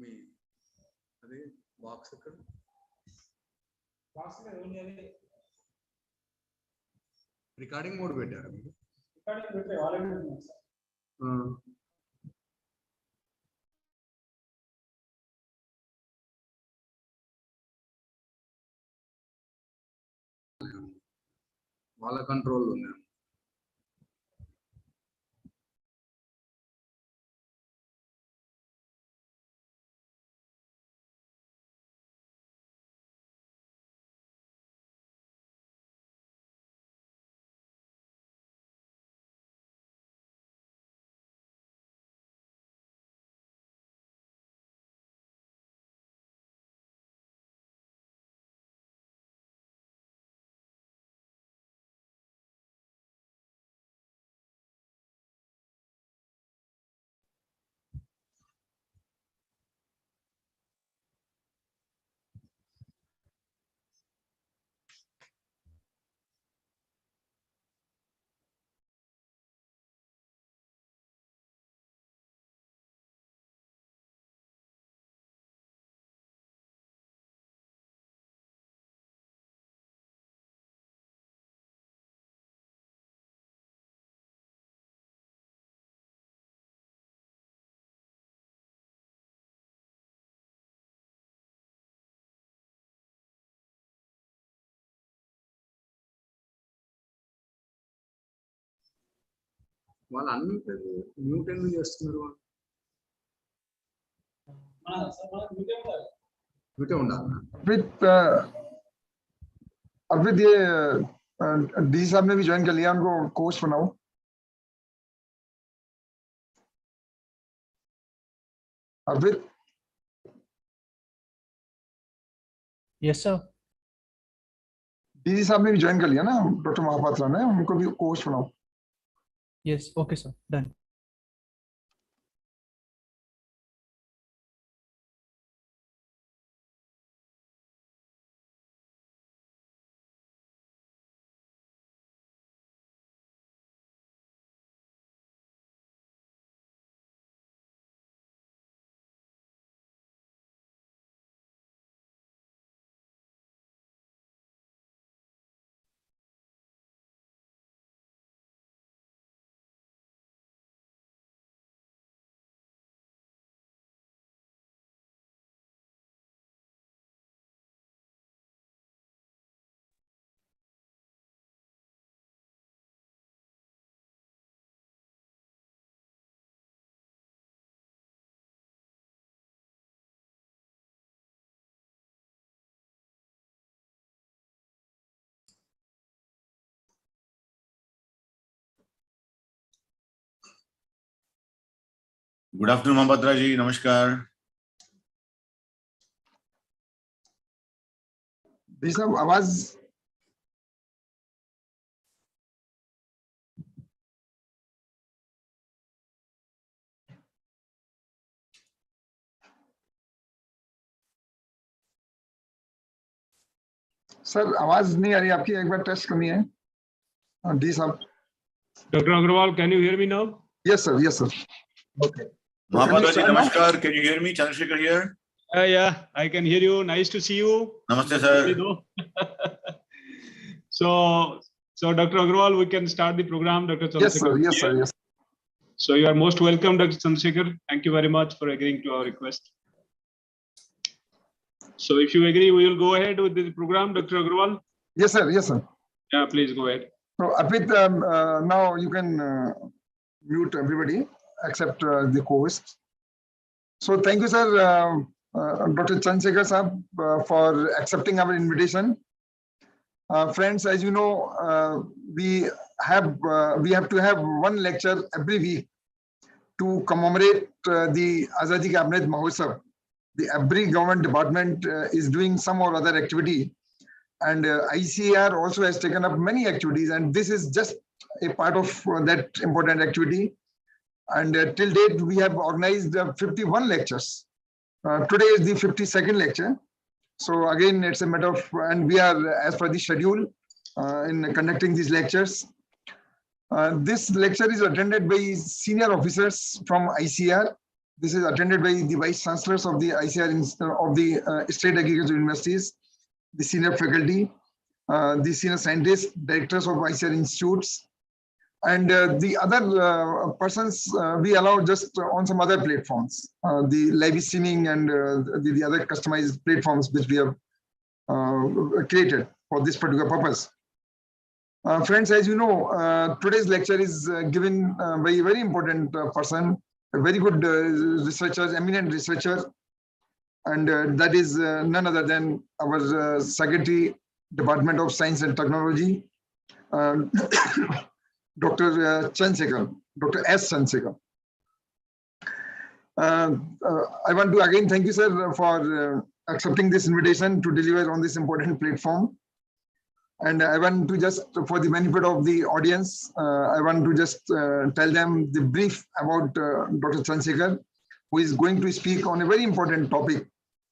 మీ అదే బాక్స్ ఎక్కడ recording mode పెట్టారు మీరు వాళ్ళ కంట్రోల్ ఉంది వాళ్ళు అన్ని మ్యూట్ ఎందుకు చేస్తున్నారు మ్యూటే ఉండాలి अर्पित ये डी साहब ने भी ज्वाइन कर लिया उनको कोच बनाओ अर्पित यस सर डी साहब ने भी ज्वाइन कर लिया ना डॉक्टर महापात्रा ने उनको भी कोच बनाओ yes okay sir done good afternoon Mahapatra ji, नमस्कार। जी साहब आवाज सर आवाज नहीं आ रही आपकी, एक बार टेस्ट करनी है डी साहब। Dr. Agarwal, can you hear me now? Yes sir, yes sir. Okay. Mahapatra ji, namaskar. Can you hear me? Chandrasekhar here. Yeah, I can hear you. Nice to see you. Namaste, sir. So, Dr. Agarwal, we can start the program. Dr. Chandrasekhar. Yes sir, yes sir, yes. So you are most welcome, Dr. Chandrasekhar. Thank you very much for agreeing to our request. So if you agree, we will go ahead with the program, Dr. Agarwal. Yes sir, yes sir. Yeah, please go ahead. So Arpit, now you can mute everybody except the co-host. So thank you, sir, Dr. Chandrasekhar Sahab, for accepting our invitation. Friends, as you know, we have to have one lecture every week to commemorate the Azadi Ka Amrit Mahotsav. Every government department is doing some or other activity, and ICAR also has taken up many activities, and this is just a part of that important activity. And till date, we have organized 51 lectures. Today is the 52nd lecture. So again, it's a matter of, and we are as per the schedule in conducting these lectures. This lecture is attended by senior officers from ICAR. This is attended by the vice chancellors of the ICAR of the state agriculture universities, the senior faculty, the senior scientists, directors of ICAR institutes, and the other persons we allow just on some other platforms, the live streaming and the other customized platforms which we have created for this particular purpose. Friends, as you know, today's lecture is given by a very important person, a very good researcher, eminent researcher, and that is none other than our Secretary, Department of Science and Technology, Dr. Chansekar, Dr. S. Chansekar. I want to again thank you, sir, for accepting this invitation to deliver on this important platform. And I want to just, for the benefit of the audience, I want to just tell them the brief about Dr. Chansekar, who is going to speak on a very important topic,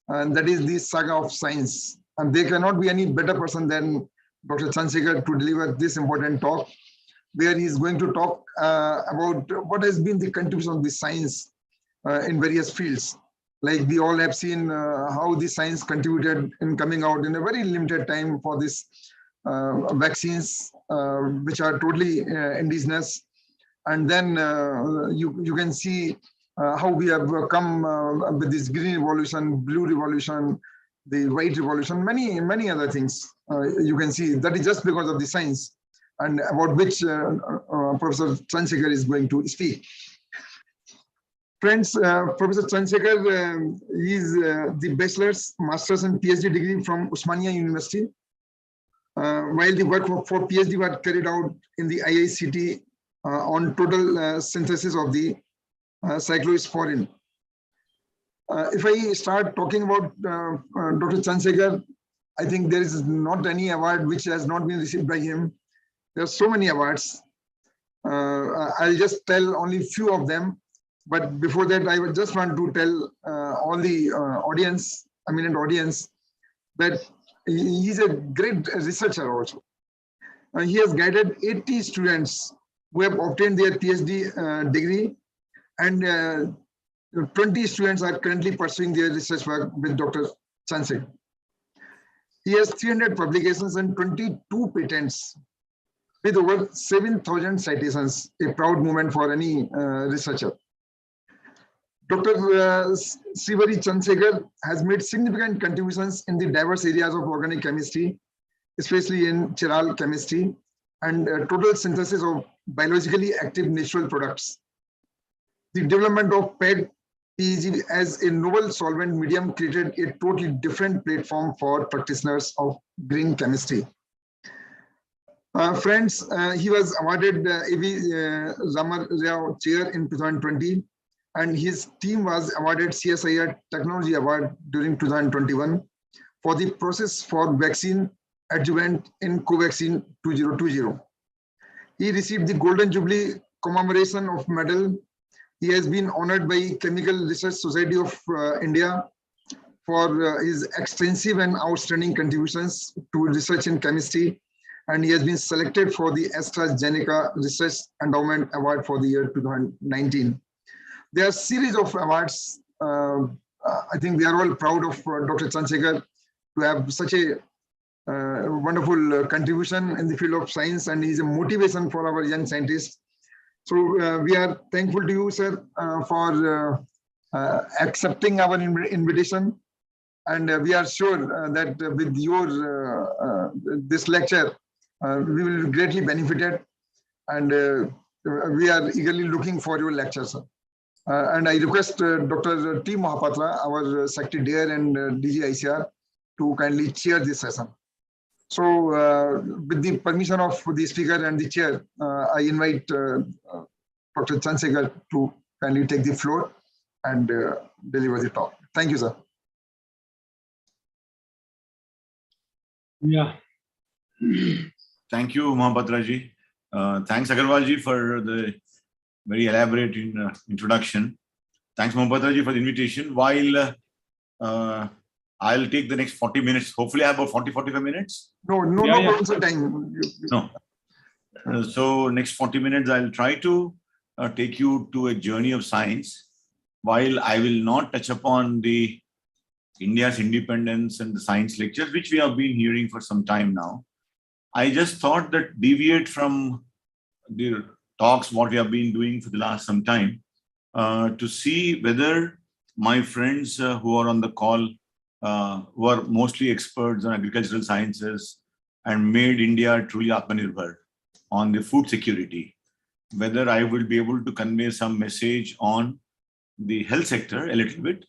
and that is the saga of science. And there cannot be any better person than Dr. Chansekar to deliver this important talk, where he is going to talk about what has been the contribution of the science in various fields. Like we all have seen how the science contributed in coming out in a very limited time for this vaccines, which are totally indigenous. And then you can see how we have come with this green revolution, blue revolution, the white revolution, many other things. You can see that is just because of the science, and about which Professor Chansekar is going to speak. Friends, Professor Chansekar is the bachelor's, master's and PhD degree from Osmania University, while the work for PhD was carried out in the IICT on total synthesis of the cyclosporin. If I start talking about Dr. Chansekar, I think there is not any award which has not been received by him. There are so many awards. I'll just tell only few of them. But before that, I would just want to tell all the audience, eminent audience, that he's a great researcher also. He has guided 80 students who have obtained their PhD degree, and 20 students are currently pursuing their research work with Dr. Chansekar. He has 300 publications and 22 patents with over 7,000 citations, a proud moment for any researcher. Dr. Srivari Chansekar has made significant contributions in the diverse areas of organic chemistry, especially in chiral chemistry and total synthesis of biologically active natural products. The development of PEG as a novel solvent medium created a totally different platform for practitioners of green chemistry. Friends, he was awarded A.V. Ramarao Chair in 2020. And his team was awarded CSIR Technology Award during 2021 for the process for vaccine adjuvant in Covaxin 2020. He received the Golden Jubilee Commemoration of Medal. He has been honored by Chemical Research Society of India for his extensive and outstanding contributions to research in chemistry. And he has been selected for the AstraZeneca Research Endowment Award for the year 2019. There are a series of awards. I think we are all proud of Dr. Chansekar to have such a wonderful contribution in the field of science, and he's a motivation for our young scientists. So we are thankful to you, sir, for accepting our invitation. And we are sure that with your this lecture, we will be greatly benefited. And we are eagerly looking for your lecture, sir. And I request Dr. T. Mahapatra, our Secretary Dear and DG ICAR, to kindly chair this session. So with the permission of the speaker and the chair, I invite Dr. Chansekar to kindly take the floor and deliver the talk. Thank you, sir. Yeah. Thank you, Mahapatra ji. Thanks, Agarwal ji, for the very elaborate introduction. Thanks, Mahapatra ji, for the invitation. While I'll take the next 40 minutes. Hopefully I have about 45 minutes. No Yeah. problem, sir. Time. No. So next 40 minutes, I'll try to take you to a journey of science. While I will not touch upon the India's independence and the science lectures, which we have been hearing for some time now, I just thought that deviate from the talks what we have been doing for the last some time to see whether my friends who are on the call, who are mostly experts on agricultural sciences and made India truly Atmanirbhar on the food security, whether I will be able to convey some message on the health sector a little bit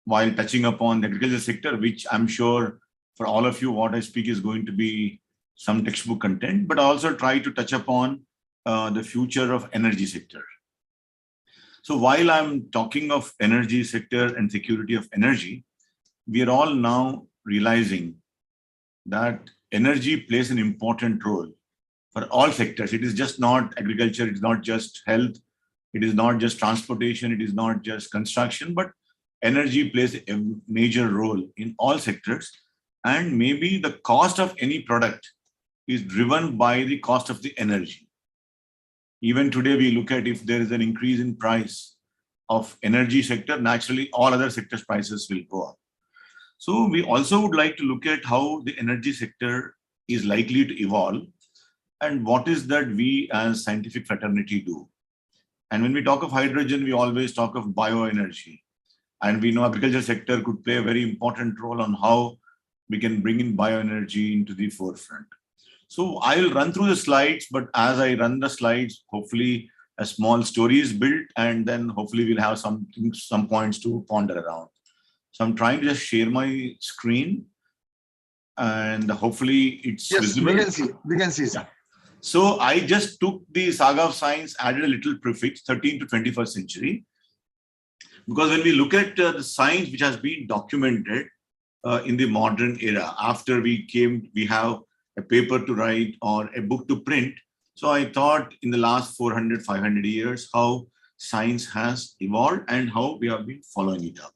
while touching upon the agriculture sector, which I'm sure for all of you, what I speak is going to be some textbook content, but also try to touch upon the future of energy sector. So while I'm talking of energy sector and security of energy, we are all now realizing that energy plays an important role for all sectors. It is just not agriculture, it's not just health, it is not just transportation, it is not just construction, but energy plays a major role in all sectors. And maybe the cost of any product is driven by the cost of the energy. Even today, we look at if there is an increase in price of energy sector, naturally all other sectors' prices will go up. So we also would like to look at how the energy sector is likely to evolve and what is that we as scientific fraternity do. And when we talk of hydrogen, we always talk of bioenergy. And we know agriculture sector could play a very important role on how we can bring in bioenergy into the forefront. So I'll run through the slides, but as I run the slides, hopefully a small story is built, and then hopefully we'll have some points to ponder around. So I'm trying to just share my screen, and hopefully it's visible. We can see. Yeah. So I just took the saga of science, added a little prefix, 13th to 21st century, because when we look at the science which has been documented in the modern era, after we have a paper to write or a book to print. So I thought in the last 400, 500 years, how science has evolved and how we have been following it up.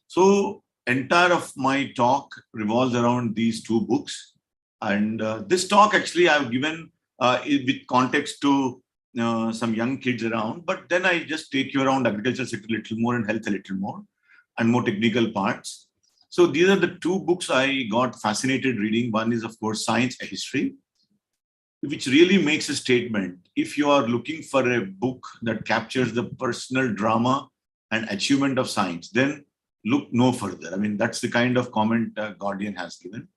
So entire of my talk revolves around these two books. And this talk actually I've given with context to some young kids around, but then I just take you around agriculture sector a little more and health a little more and more technical parts. So these are the two books I got fascinated reading. One is, of course, Science, a History, which really makes a statement. If you are looking for a book that captures the personal drama and achievement of science, then look no further. I mean, that's the kind of comment Guardian has given.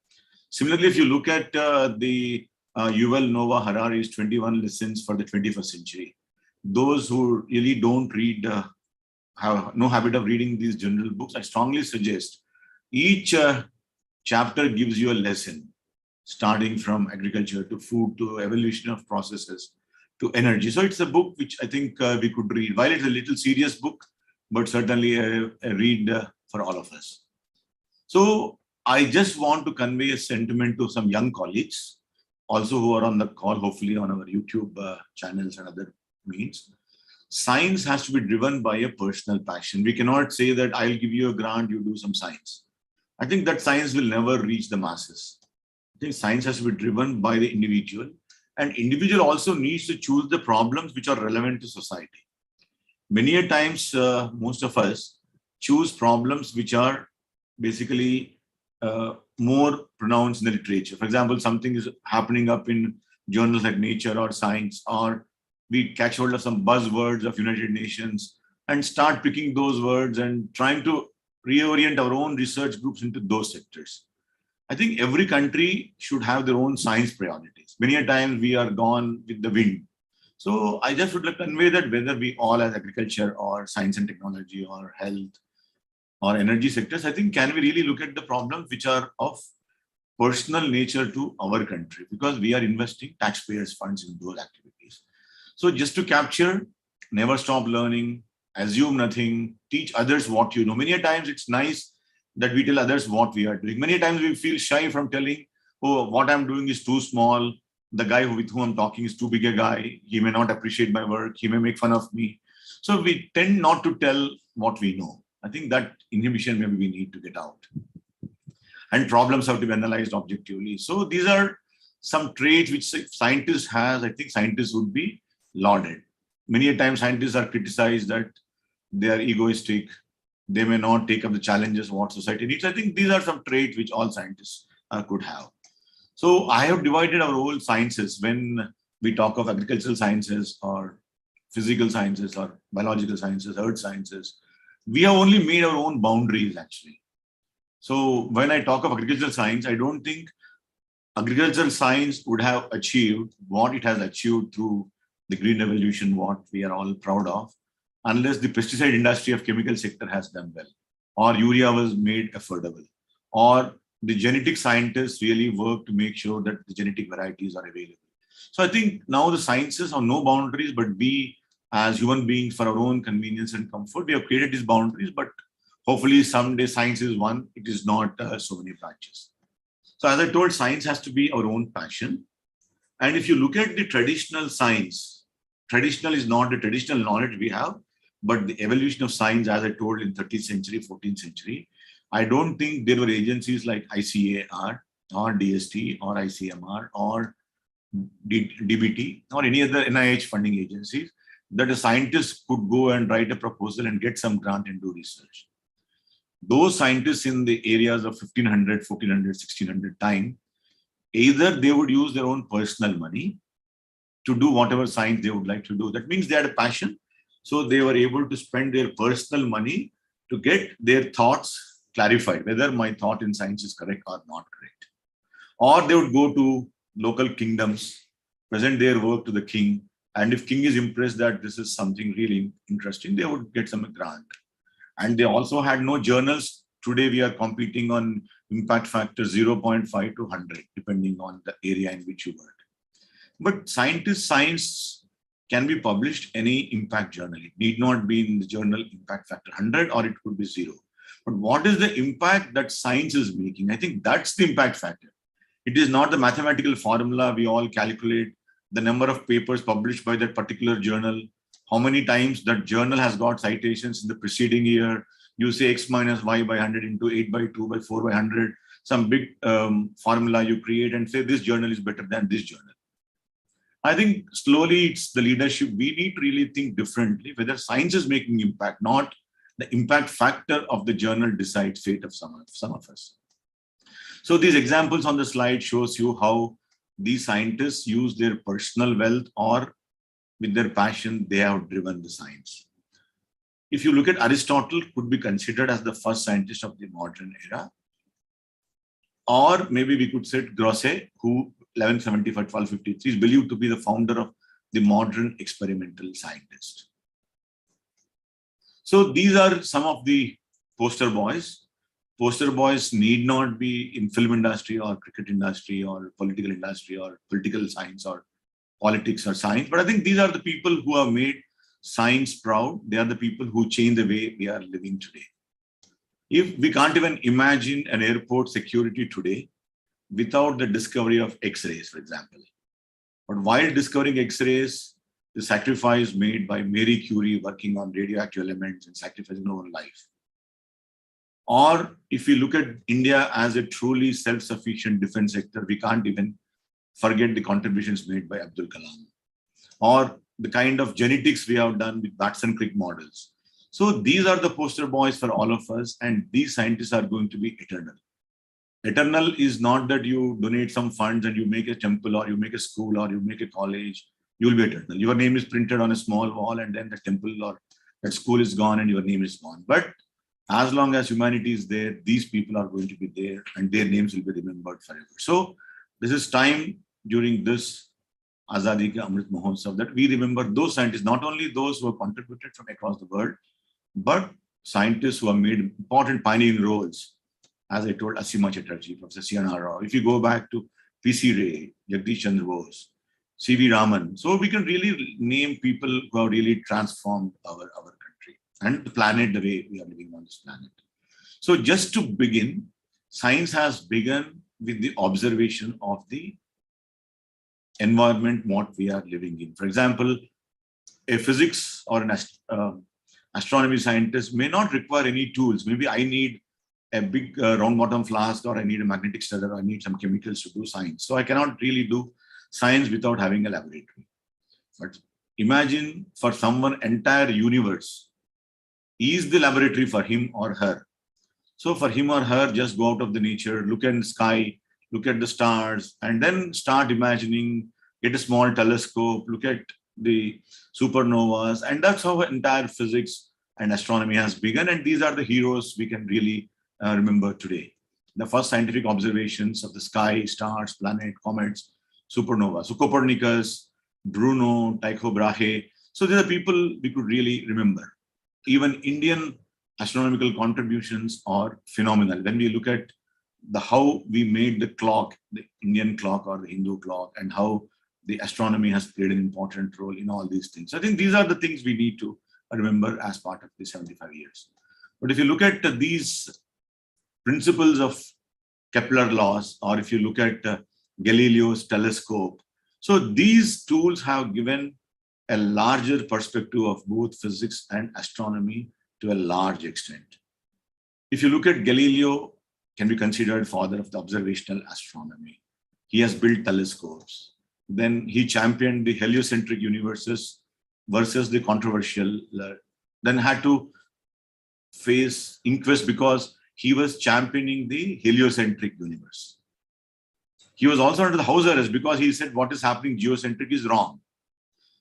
Similarly, if you look at the Yuval Noah Harari's 21 Lessons for the 21st Century, those who really don't read, have no habit of reading these general books, I strongly suggest each chapter gives you a lesson, starting from agriculture to food to evolution of processes to energy. So it's a book which I think we could read. While it's a little serious book, but certainly a read for all of us. So I just want to convey a sentiment to some young colleagues, also who are on the call, hopefully on our YouTube channels and other means. Science has to be driven by a personal passion. We cannot say that I'll give you a grant, you do some science. I think that science will never reach the masses. I think science has to be driven by the individual, and individual also needs to choose the problems which are relevant to society. Many a times, most of us choose problems which are basically more pronounced in the literature. For example, something is happening up in journals like Nature or Science, or we catch hold of some buzzwords of United Nations and start picking those words and trying to reorient our own research groups into those sectors. I think every country should have their own science priorities. Many a times we are gone with the wind. So I just would like to convey that whether we all as agriculture or science and technology or health or energy sectors, I think can we really look at the problems which are of personal nature to our country, because we are investing taxpayers' funds in those activities. So just to capture, never stop learning, assume nothing, teach others what you know. Many a times it's nice that we tell others what we are doing. Many a times we feel shy from telling, oh, what I'm doing is too small. The guy with whom I'm talking is too big a guy. He may not appreciate my work. He may make fun of me. So we tend not to tell what we know. I think that inhibition maybe we need to get out. and problems have to be analyzed objectively. So these are some traits which scientists has. I think scientists would be lauded. Many a time scientists are criticized that they are egoistic. They may not take up the challenges what society needs. I think these are some traits which all scientists could have. So I have divided our whole sciences when we talk of agricultural sciences or physical sciences or biological sciences, earth sciences. We have only made our own boundaries actually. So when I talk of agricultural science, I don't think agricultural science would have achieved what it has achieved through the green revolution, what we are all proud of, unless the pesticide industry of chemical sector has done well, or urea was made affordable, or the genetic scientists really work to make sure that the genetic varieties are available. So I think now the sciences have no boundaries, but we as human beings, for our own convenience and comfort, we have created these boundaries, but hopefully someday science is one, it is not so many branches. So as I told, science has to be our own passion. And if you look at the traditional science, traditional is not the traditional knowledge we have, but the evolution of science, as I told in 13th century, 14th century, I don't think there were agencies like ICAR or DST or ICMR or DBT or any other NIH funding agencies that a scientist could go and write a proposal and get some grant and do research. Those scientists in the areas of 1500, 1400, 1600 time, either they would use their own personal money to do whatever science they would like to do. That means they had a passion. So they were able to spend their personal money to get their thoughts clarified, whether my thought in science is correct or not correct. Or they would go to local kingdoms, present their work to the king. And if king is impressed that this is something really interesting, they would get some grant. And they also had no journals. Today we are competing on impact factor 0.5 to 100, depending on the area in which you work. But science can be published any impact journal. It need not be in the journal impact factor 100 or it could be 0. But what is the impact that science is making? I think that's the impact factor. It is not the mathematical formula we all calculate, the number of papers published by that particular journal, how many times that journal has got citations in the preceding year. You say X minus Y by 100 into 8 by 2 by 4 by 100, some big formula you create and say this journal is better than this journal. I think slowly it's the leadership. We need to really think differently whether science is making impact, not the impact factor of the journal decides fate of some of us. So these examples on the slide shows you how these scientists use their personal wealth or with their passion, they have driven the science. If you look at Aristotle, could be considered as the first scientist of the modern era. Or maybe we could say Grosset, who 1175-1253 is believed to be the founder of the modern experimental scientist. So these are some of the poster boys. Poster boys need not be in film industry or cricket industry or political industry or political science or politics or science. But I think these are the people who have made science proud. They are the people who change the way we are living today. If we can't even imagine an airport security today without the discovery of X-rays, for example. But while discovering X-rays, the sacrifice made by Marie Curie working on radioactive elements and sacrificing her own life. Or if we look at India as a truly self-sufficient defense sector, we can't even forget the contributions made by Abdul Kalam. Or the kind of genetics we have done with Watson Crick models. So these are the poster boys for all of us, and these scientists are going to be eternal. Eternal is not that you donate some funds and you make a temple or you make a school or you make a college, you will be eternal. Your name is printed on a small wall and then the temple or that school is gone and your name is gone. But as long as humanity is there, these people are going to be there and their names will be remembered forever. So this is time during this Azadi Ka Amrit Mahotsav that we remember those scientists, not only those who have contributed from across the world, but scientists who have made important pioneering roles. As I told, Asima Chatterjee, Professor C.N.R. Rao. If you go back to P.C. Ray, Jagdish Chandra Bose, C.V. Raman. So we can really name people who have really transformed our country and the planet the way we are living on this planet. So just to begin, science has begun with the observation of the environment, what we are living in. For example, a physics or an astronomy scientist may not require any tools. Maybe I need a big round bottom flask, or I need a magnetic stirrer, or I need some chemicals to do science. So I cannot really do science without having a laboratory. But imagine for someone, entire universe is the laboratory for him or her. So for him or her, just go out of the nature, look at the sky, look at the stars, and then start imagining, get a small telescope, look at the supernovas. And that's how entire physics and astronomy has begun. And these are the heroes we can really remember today. The first scientific observations of the sky, stars, planet, comets, supernova. So Copernicus, Bruno, Tycho Brahe. So these are people we could really remember. Even Indian astronomical contributions are phenomenal. When we look at how we made the clock, the Indian clock or the Hindu clock, and how the astronomy has played an important role in all these things. I think these are the things we need to remember as part of the 75 years. But if you look at these principles of Kepler laws, or if you look at Galileo's telescope, so these tools have given a larger perspective of both physics and astronomy to a large extent. If you look at Galileo, can be considered father of the observational astronomy. He has built telescopes. Then he championed the heliocentric universes versus the controversial, then had to face inquest because he was championing the heliocentric universe. He was also under the house arrest because he said what is happening geocentric is wrong.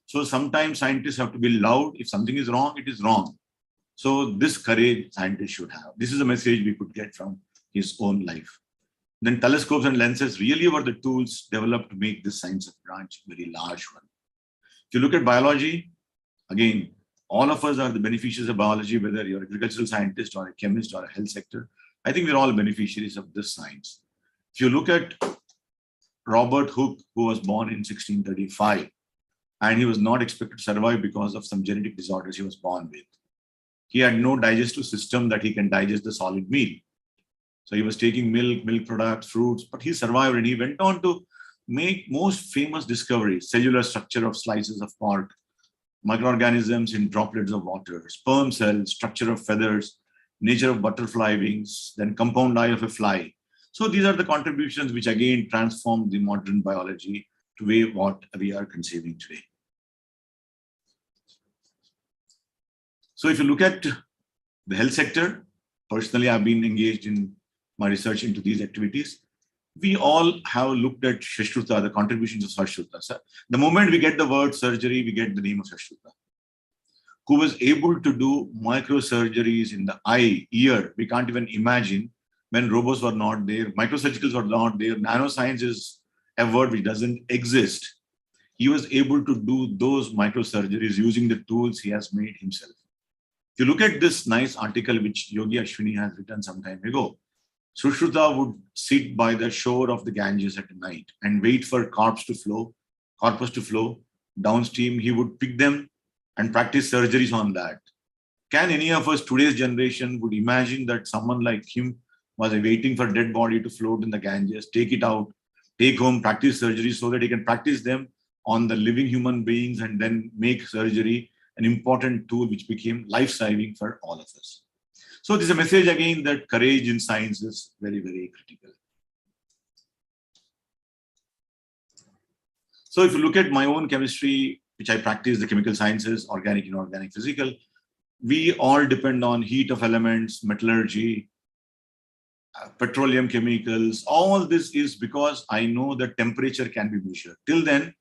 So sometimes scientists have to be loud. If something is wrong, it is wrong. So this courage scientists should have. This is a message we could get from his own life. Then telescopes and lenses really were the tools developed to make this science of branch a very large one. If you look at biology, again, all of us are the beneficiaries of biology, whether you're an agricultural scientist or a chemist or a health sector. I think we're all beneficiaries of this science. If you look at Robert Hooke, who was born in 1635, and he was not expected to survive because of some genetic disorders he was born with. He had no digestive system that he can digest the solid meal. So he was taking milk, milk products, fruits, but he survived and he went on to make most famous discoveries: cellular structure of slices of pork, microorganisms in droplets of water, sperm cells, structure of feathers, nature of butterfly wings, then compound eye of a fly. So these are the contributions which again transformed the modern biology to what we are conceiving today. So if you look at the health sector, personally, I've been engaged in my research into these activities. We all have looked at Shashruta, the contributions of Shashruta. So the moment we get the word surgery, we get the name of Shashruta, who was able to do microsurgeries in the eye, ear. We can't even imagine when robots were not there, microsurgicals were not there. Nanoscience is a word which doesn't exist. He was able to do those microsurgeries using the tools he has made himself. If you look at this nice article which Yogi Ashwini has written some time ago, Sushruta would sit by the shore of the Ganges at night and wait for corpus to flow downstream. He would pick them and practice surgeries on that. Can any of us today's generation would imagine that someone like him was waiting for a dead body to float in the Ganges, take it out, take home, practice surgery so that he can practice them on the living human beings and then make surgery an important tool which became life-saving for all of us. So this is a message again that courage in science is very, very critical. So if you look at my own chemistry, which I practice, the chemical sciences, organic, inorganic, physical, we all depend on heat of elements, metallurgy, petroleum chemicals. All this is because I know that temperature can be measured. Till then,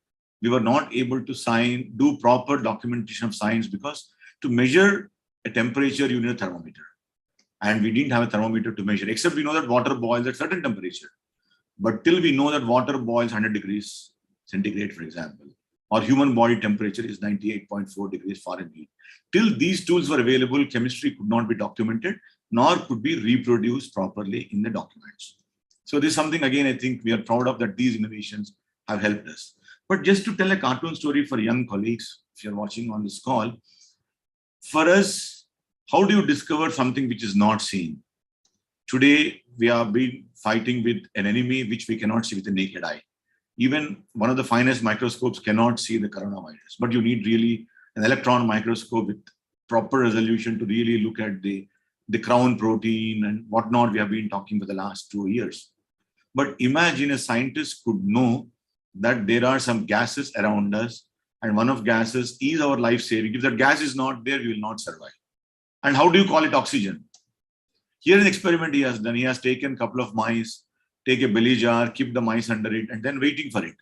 we were not able to do proper documentation of science because to measure a temperature, you need a thermometer. And we didn't have a thermometer to measure, except we know that water boils at certain temperature. But till we know that water boils 100 degrees centigrade, for example, or human body temperature is 98.4 degrees Fahrenheit. Till these tools were available, chemistry could not be documented, nor could be reproduced properly in the documents. So this is something, again, I think we are proud of, that these innovations have helped us. But just to tell a cartoon story for young colleagues, if you're watching on this call, for us, how do you discover something which is not seen? Today, we have been fighting with an enemy which we cannot see with the naked eye. Even one of the finest microscopes cannot see the coronavirus, but you need really an electron microscope with proper resolution to really look at the the crown protein and whatnot we have been talking for the last 2 years. But imagine a scientist could know that there are some gases around us, and one of gases is our life saving. If that gas is not there, we will not survive. And how do you call it oxygen? Here an experiment he has done. He has taken a couple of mice, take a belly jar, keep the mice under it, and then waiting for it.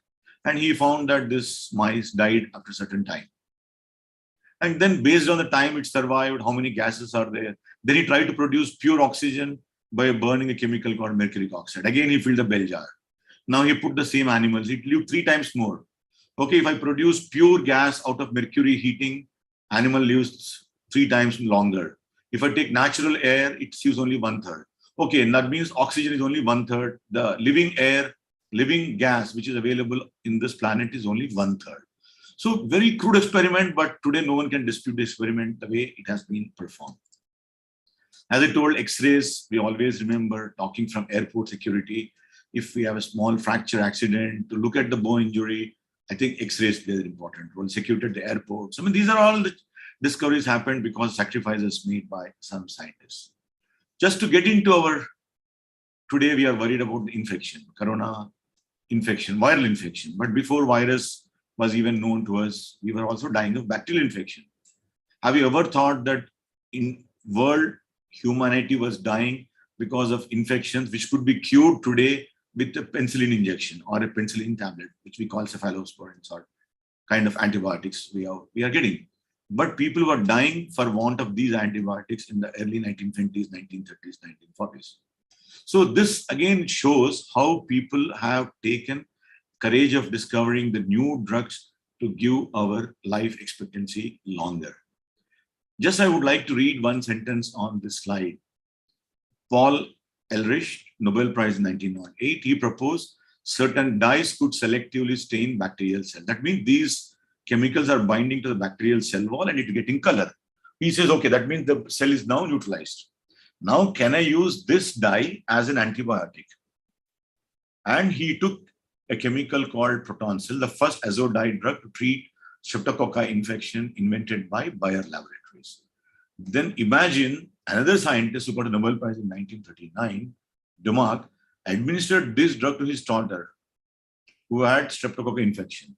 And he found that this mice died after a certain time. And then based on the time it survived, how many gases are there, then he tried to produce pure oxygen by burning a chemical called mercury oxide. Again, he filled the bell jar. Now he put the same animals. It lived 3 times more. Okay, if I produce pure gas out of mercury heating, animal lives 3 times longer. If I take natural air, it's used only 1/3. Okay, and that means oxygen is only 1/3. The living air, living gas, which is available in this planet is only 1/3. So very crude experiment, but today no one can dispute the experiment the way it has been performed. As I told, X-rays, we always remember talking from airport security. If we have a small fracture accident, to look at the bone injury, I think X-rays play an important role. Security at the airports. I mean, these are all the discoveries happened because sacrifices made by some scientists. Just to get into today we are worried about the infection, corona infection, viral infection. But before virus was even known to us, we were also dying of bacterial infection. Have you ever thought that in world, humanity was dying because of infections which could be cured today with a penicillin injection or a penicillin tablet, which we call cephalosporins or kind of antibiotics we are getting. But people were dying for want of these antibiotics in the early 1920s, 1930s, 1940s. So this again shows how people have taken courage of discovering the new drugs to give our life expectancy longer. Just I would like to read one sentence on this slide. Paul Ehrlich, Nobel Prize in 1908, he proposed certain dyes could selectively stain bacterial cells. That means these chemicals are binding to the bacterial cell wall and it's getting color. He says, okay, that means the cell is now neutralized. Now, can I use this dye as an antibiotic? And he took a chemical called protonsil, the first azodide drug to treat streptococci infection invented by Bayer Laboratories. Then imagine another scientist who got a Nobel Prize in 1939, Dumas, administered this drug to his daughter who had streptococci infection.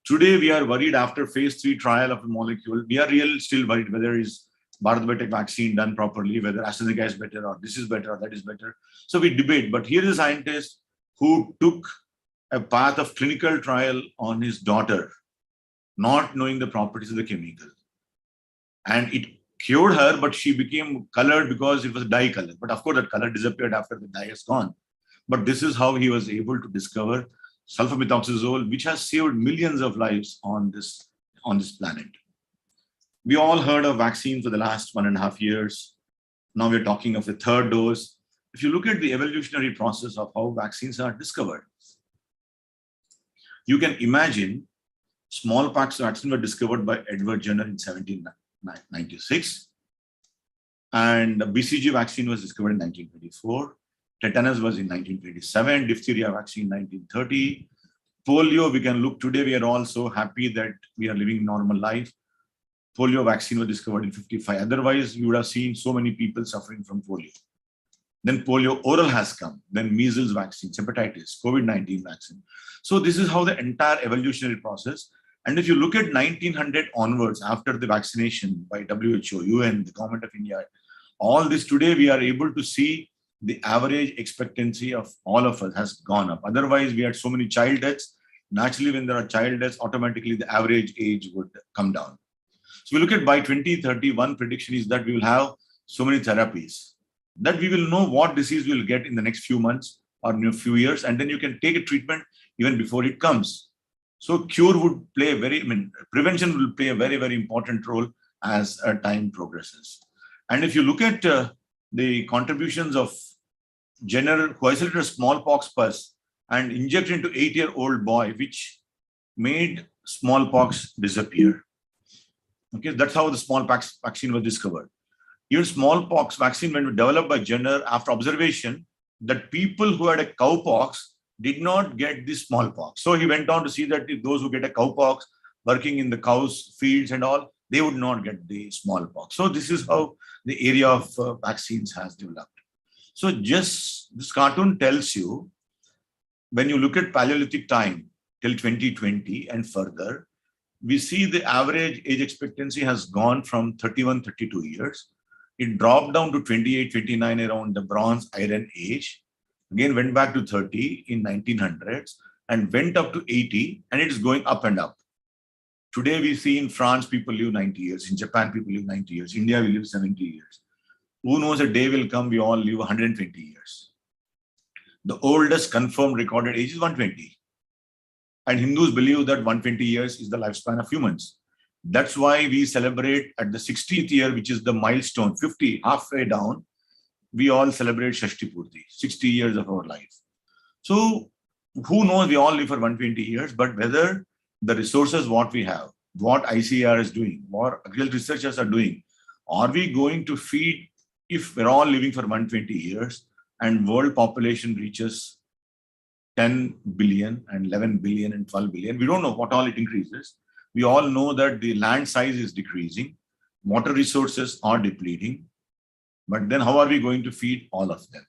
Today, we are worried after phase 3 trial of a molecule. We are still worried whether is Bharat Biotech vaccine done properly, whether AstraZeneca is better or this is better or that is better. So we debate. But here is a scientist who took a path of clinical trial on his daughter, not knowing the properties of the chemical. And it cured her, but she became colored because it was dye color. But of course, that color disappeared after the dye is gone. But this is how he was able to discover sulfamethoxazole, which has saved millions of lives on this planet. We all heard of vaccine for the last 1.5 years. Now we're talking of the 3rd dose. If you look at the evolutionary process of how vaccines are discovered, you can imagine smallpox vaccine were discovered by Edward Jenner in 1796. And the BCG vaccine was discovered in 1924. Tetanus was in 1927, diphtheria vaccine 1930. Polio, we can look today, we are all so happy that we are living normal life. Polio vaccine was discovered in 55. Otherwise, you would have seen so many people suffering from polio. Then polio oral has come. Then measles vaccine, hepatitis, COVID-19 vaccine. So this is how the entire evolutionary process. And if you look at 1900 onwards, after the vaccination by WHO, UN, the government of India, all this today, we are able to see the average expectancy of all of us has gone up. Otherwise, we had so many child deaths. Naturally, when there are child deaths, automatically the average age would come down. So we look at by 2030, one prediction is that we will have so many therapies that we will know what disease we will get in the next few months or in a few years, and then you can take a treatment even before it comes. So cure would play prevention will play a very, very important role as time progresses. And if you look at the contributions of Jenner, who isolated a smallpox pus and injected into 8-year-old boy, which made smallpox disappear. Okay, that's how the smallpox vaccine was discovered. Even smallpox vaccine, when developed by Jenner, after observation that people who had a cowpox did not get the smallpox. So he went on to see that if those who get a cowpox working in the cows' fields and all, they would not get the smallpox. So this is how the area of vaccines has developed. So just this cartoon tells you, when you look at Paleolithic time till 2020 and further, we see the average age expectancy has gone from 31, 32 years. It dropped down to 28, 29 around the Bronze Iron Age. Again, went back to 30 in 1900s and went up to 80, and it's going up and up. Today, we see in France, people live 90 years. In Japan, people live 90 years. India, we live 70 years. Who knows, a day will come, we all live 120 years. The oldest confirmed recorded age is 120. And Hindus believe that 120 years is the lifespan of humans. That's why we celebrate at the 60th year, which is the milestone, 50, halfway down, we all celebrate Shashti Purti, 60 years of our life. So who knows, we all live for 120 years, but whether the resources what we have, what ICAR is doing, what agricultural researchers are doing, are we going to feed, if we're all living for 120 years and world population reaches 10 billion and 11 billion and 12 billion, we don't know what all it increases. We all know that the land size is decreasing, water resources are depleting, but then how are we going to feed all of them?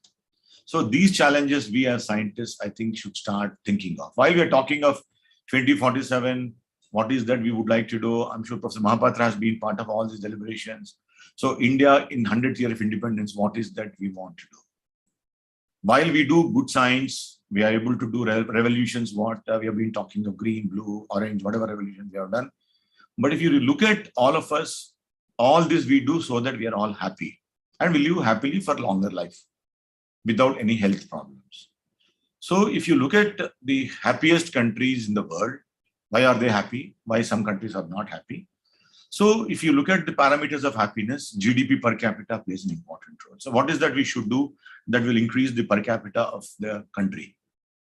So these challenges we as scientists, I think, should start thinking of. While we are talking of 2047, what is that we would like to do? I'm sure Professor Mahapatra has been part of all these deliberations. So India in 100th year of independence, what is that we want to do? While we do good science, we are able to do revolutions, what we have been talking of, green, blue, orange, whatever revolutions we have done. But if you look at all of us, all this we do so that we are all happy and we live happily for longer life without any health problems. So if you look at the happiest countries in the world, why are they happy? Why some countries are not happy? So if you look at the parameters of happiness, GDP per capita plays an important role. So what is that we should do that will increase the per capita of the country?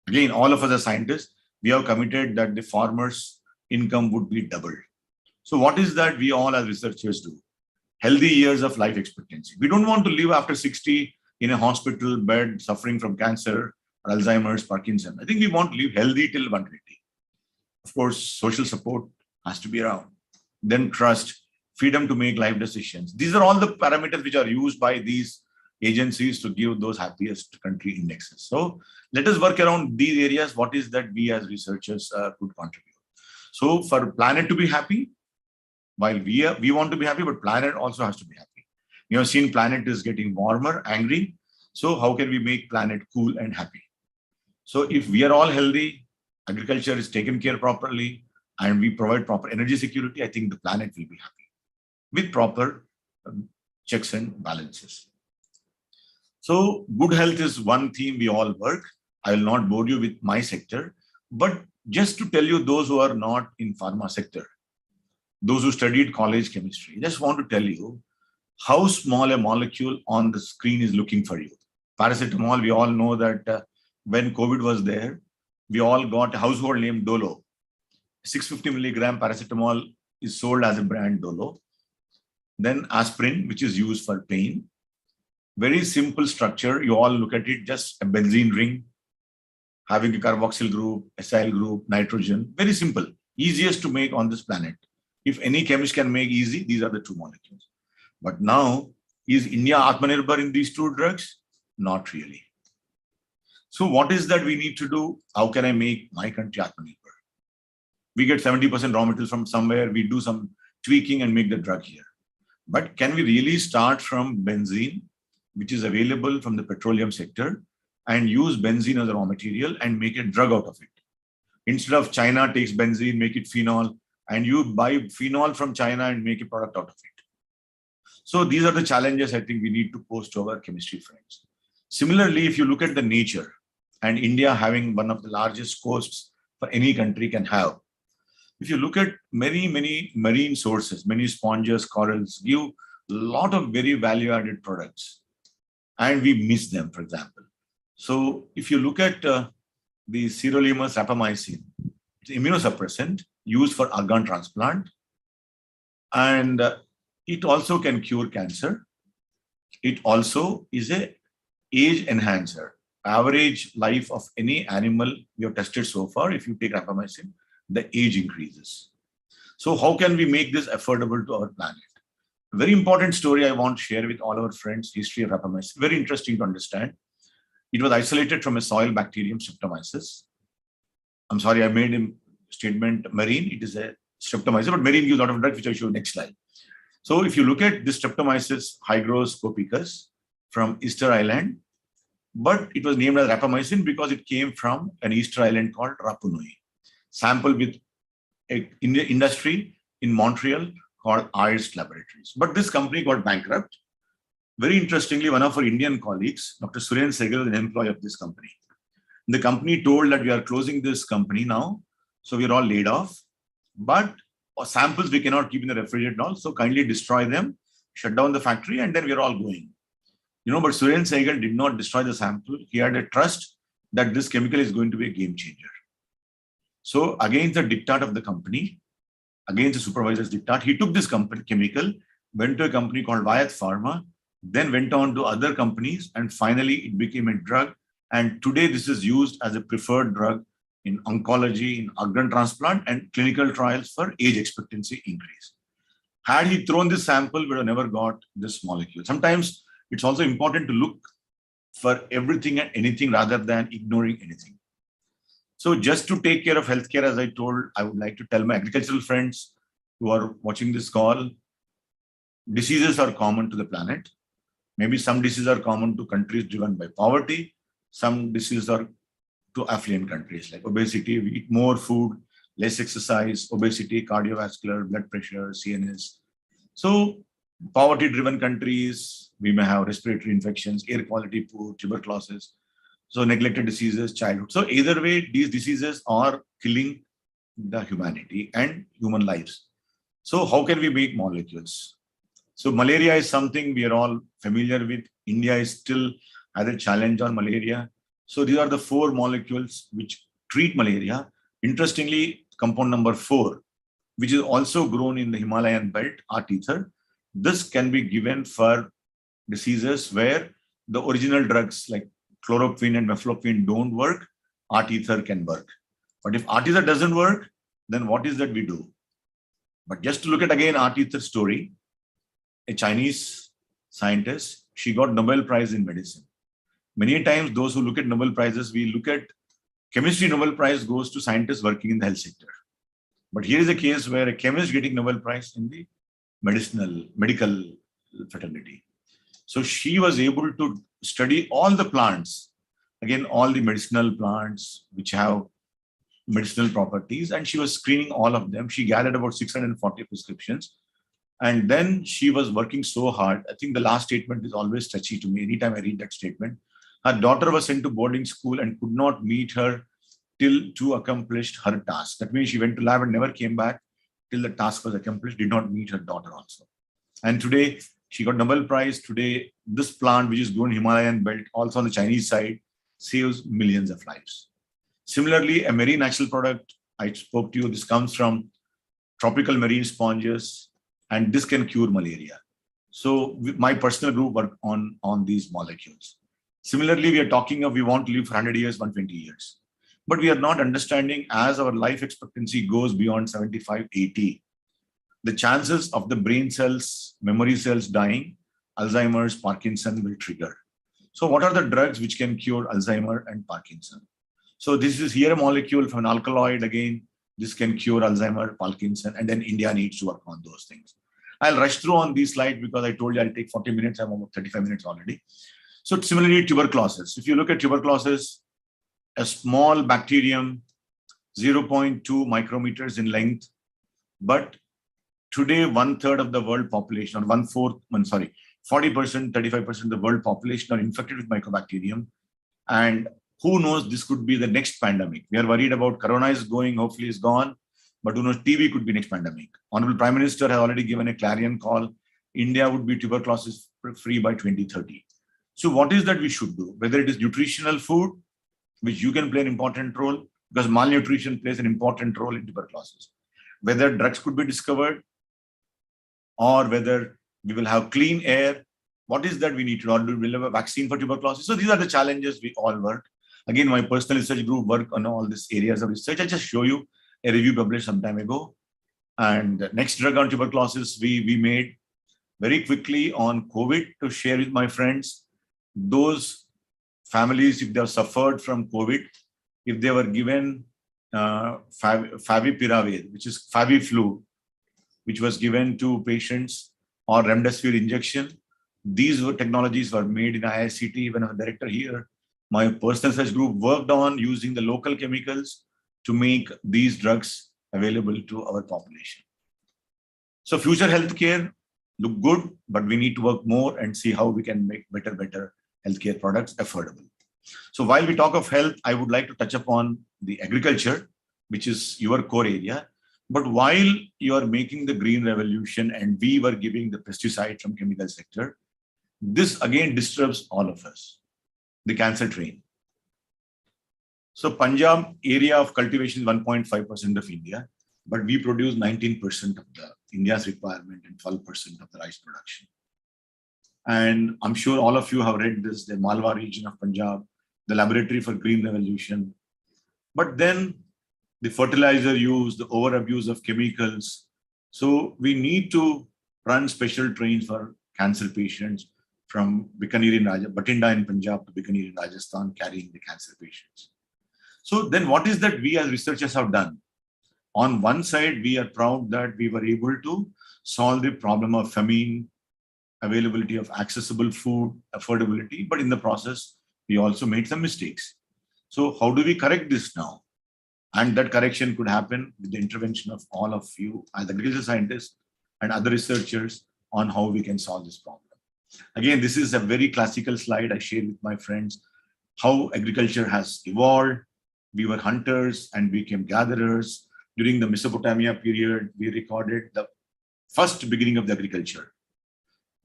Again, all of us as scientists, we have committed that the farmers' income would be doubled. So what is that we all as researchers do? Healthy years of life expectancy. We don't want to live after 60 in a hospital bed suffering from cancer, or Alzheimer's, Parkinson. I think we want to live healthy till 120. Of course, social support has to be around. Then trust, freedom to make life decisions. These are all the parameters which are used by these agencies to give those happiest country indexes. So let us work around these areas. What is that we as researchers could contribute? So for planet to be happy, while we want to be happy, but planet also has to be happy. You have seen planet is getting warmer, angry. So how can we make planet cool and happy? So if we are all healthy, agriculture is taken care properly, and we provide proper energy security, I think the planet will be happy with proper checks and balances. So good health is one theme we all work. I will not bore you with my sector, but just to tell you those who are not in pharma sector, those who studied college chemistry, I just want to tell you how small a molecule on the screen is looking for you. Paracetamol, we all know that when COVID was there, we all got a household name Dolo. 650 milligram paracetamol is sold as a brand Dolo. Then aspirin, which is used for pain. Very simple structure. You all look at it, just a benzene ring, having a carboxyl group, acyl group, nitrogen. Very simple. Easiest to make on this planet. If any chemist can make easy, these are the two molecules. But now, is India Atmanirbhar in these two drugs? Not really. So what is that we need to do? How can I make my country Atmanirbhar? We get 70% raw materials from somewhere, we do some tweaking and make the drug here. But can we really start from benzene, which is available from the petroleum sector, and use benzene as a raw material and make a drug out of it? Instead of China takes benzene, make it phenol, and you buy phenol from China and make a product out of it. So these are the challenges I think we need to pose to our chemistry friends. Similarly, if you look at the nature, and India having one of the largest coasts for any country can have, if you look at many marine sources, many sponges, corals give a lot of very value-added products, and we miss them, for example. So if you look at the sirolimus rapamycin, it's an immunosuppressant used for organ transplant, and it also can cure cancer. It also is an age enhancer. Average life of any animal we have tested so far, if you take rapamycin, the age increases. So how can we make this affordable to our planet? A very important story I want to share with all our friends, history of rapamycin. Very interesting to understand. It was isolated from a soil bacterium, Streptomyces. I'm sorry, I made a statement marine. It is a Streptomyces, but marine gives a lot of drugs, which I show next slide. So if you look at this Streptomyces hygroscopicus from Easter Island, but it was named as rapamycin because it came from an Easter Island called Rapa Nui. Sample with an industry in Montreal called ICAR Laboratories. But this company got bankrupt. Very interestingly, one of our Indian colleagues, Dr. Suren Sehgal, is an employee of this company. The company told that we are closing this company now, so we are all laid off. But samples we cannot keep in the refrigerator now, so kindly destroy them, shut down the factory, and then we are all going. But Suren Sehgal did not destroy the sample. He had a trust that this chemical is going to be a game changer. So against the diktat of the company, against the supervisor's diktat, he took this chemical, went to a company called Vyeth Pharma, then went on to other companies, and finally it became a drug. And today this is used as a preferred drug in oncology, in organ transplant, and clinical trials for age expectancy increase. Had he thrown this sample, we would have never got this molecule. Sometimes it's also important to look for everything and anything rather than ignoring anything. So just to take care of healthcare, as I told, I would like to tell my agricultural friends who are watching this call, diseases are common to the planet. Maybe some diseases are common to countries driven by poverty. Some diseases are to affluent countries like obesity. We eat more food, less exercise, obesity, cardiovascular, blood pressure, CNS. So poverty-driven countries, we may have respiratory infections, air quality poor, tuberculosis. So neglected diseases, childhood. So either way, these diseases are killing the humanity and human lives. So how can we make molecules? So malaria is something we are all familiar with. India is still has a challenge on malaria. So these are the 4 molecules which treat malaria. Interestingly, compound number 4, which is also grown in the Himalayan belt, art ether. This can be given for diseases where the original drugs like chloroquine and mefloquine don't work, art ether can work. But if art ether doesn't work, then what is that we do? But just to look at again art ether story, a Chinese scientist, she got Nobel Prize in medicine. Many times those who look at Nobel Prizes, we look at chemistry Nobel Prize goes to scientists working in the health sector. But here is a case where a chemist getting Nobel Prize in the medical fraternity. So she was able to study all the plants, again, all the medicinal plants which have medicinal properties, and she was screening all of them. She gathered about 640 prescriptions. And then she was working so hard. I think the last statement is always touchy to me. Anytime I read that statement, her daughter was sent to boarding school and could not meet her till to accomplish her task. That means she went to lab and never came back till the task was accomplished, did not meet her daughter also. And today she got Nobel Prize. Today, this plant, which is grown in Himalayan belt, also on the Chinese side, saves millions of lives. Similarly, a marine natural product, I spoke to you, this comes from tropical marine sponges, and this can cure malaria. So my personal group work on these molecules. Similarly, we are talking of we want to live for 100 years, 120 years. But we are not understanding as our life expectancy goes beyond 75, 80, the chances of the brain cells, memory cells dying, Alzheimer's, Parkinson will trigger. So what are the drugs which can cure Alzheimer and Parkinson? So this is here a molecule from an alkaloid again. This can cure Alzheimer, Parkinson, and then India needs to work on those things. I'll rush through on these slides because I told you I'll take 40 minutes. I'm about 35 minutes already. So similarly, tuberculosis. If you look at tuberculosis, a small bacterium, 0.2 micrometers in length, but today 1/3 of the world population, or 40%, 35% of the world population are infected with mycobacterium. And who knows, this could be the next pandemic. We are worried about corona is going, hopefully it's gone, but who knows, TB could be next pandemic. Honorable Prime Minister has already given a clarion call. India would be tuberculosis free by 2030. So what is that we should do? Whether it is nutritional food, which you can play an important role, because malnutrition plays an important role in tuberculosis. Whether drugs could be discovered, or whether we will have clean air. What is that we need to do? Or do we have a vaccine for tuberculosis? So these are the challenges we all work. Again, my personal research group work on all these areas of research. I'll just show you a review published some time ago. And the next drug on tuberculosis we made very quickly on COVID to share with my friends. Those families, if they have suffered from COVID, if they were given favipiravir, which is Faviflu, which was given to patients, or remdesivir injection, these technologies were made in IICT. When I'm a director here, my personal research group worked on using the local chemicals to make these drugs available to our population. So future healthcare look good, but we need to work more and see how we can make better healthcare products affordable. So while we talk of health, I would like to touch upon the agriculture, which is your core area. But while you are making the green revolution and we were giving the pesticide from chemical sector, this again disturbs all of us, the cancer train. So Punjab area of cultivation is 1.5% of India, but we produce 19% of the India's requirement and 12% of the rice production. And I'm sure all of you have read this, the Malwa region of Punjab, the laboratory for green revolution. But then the fertilizer use, the over abuse of chemicals. So we need to run special trains for cancer patients from Batinda in Punjab to Bikaner in Rajasthan, carrying the cancer patients. So then what is that we as researchers have done? On one side, we are proud that we were able to solve the problem of famine, availability of accessible food, affordability, but in the process, we also made some mistakes. So how do we correct this now? And that correction could happen with the intervention of all of you as agricultural scientists and other researchers on how we can solve this problem. Again, this is a very classical slide I shared with my friends, how agriculture has evolved. We were hunters and became gatherers. During the Mesopotamia period, we recorded the first beginning of the agriculture.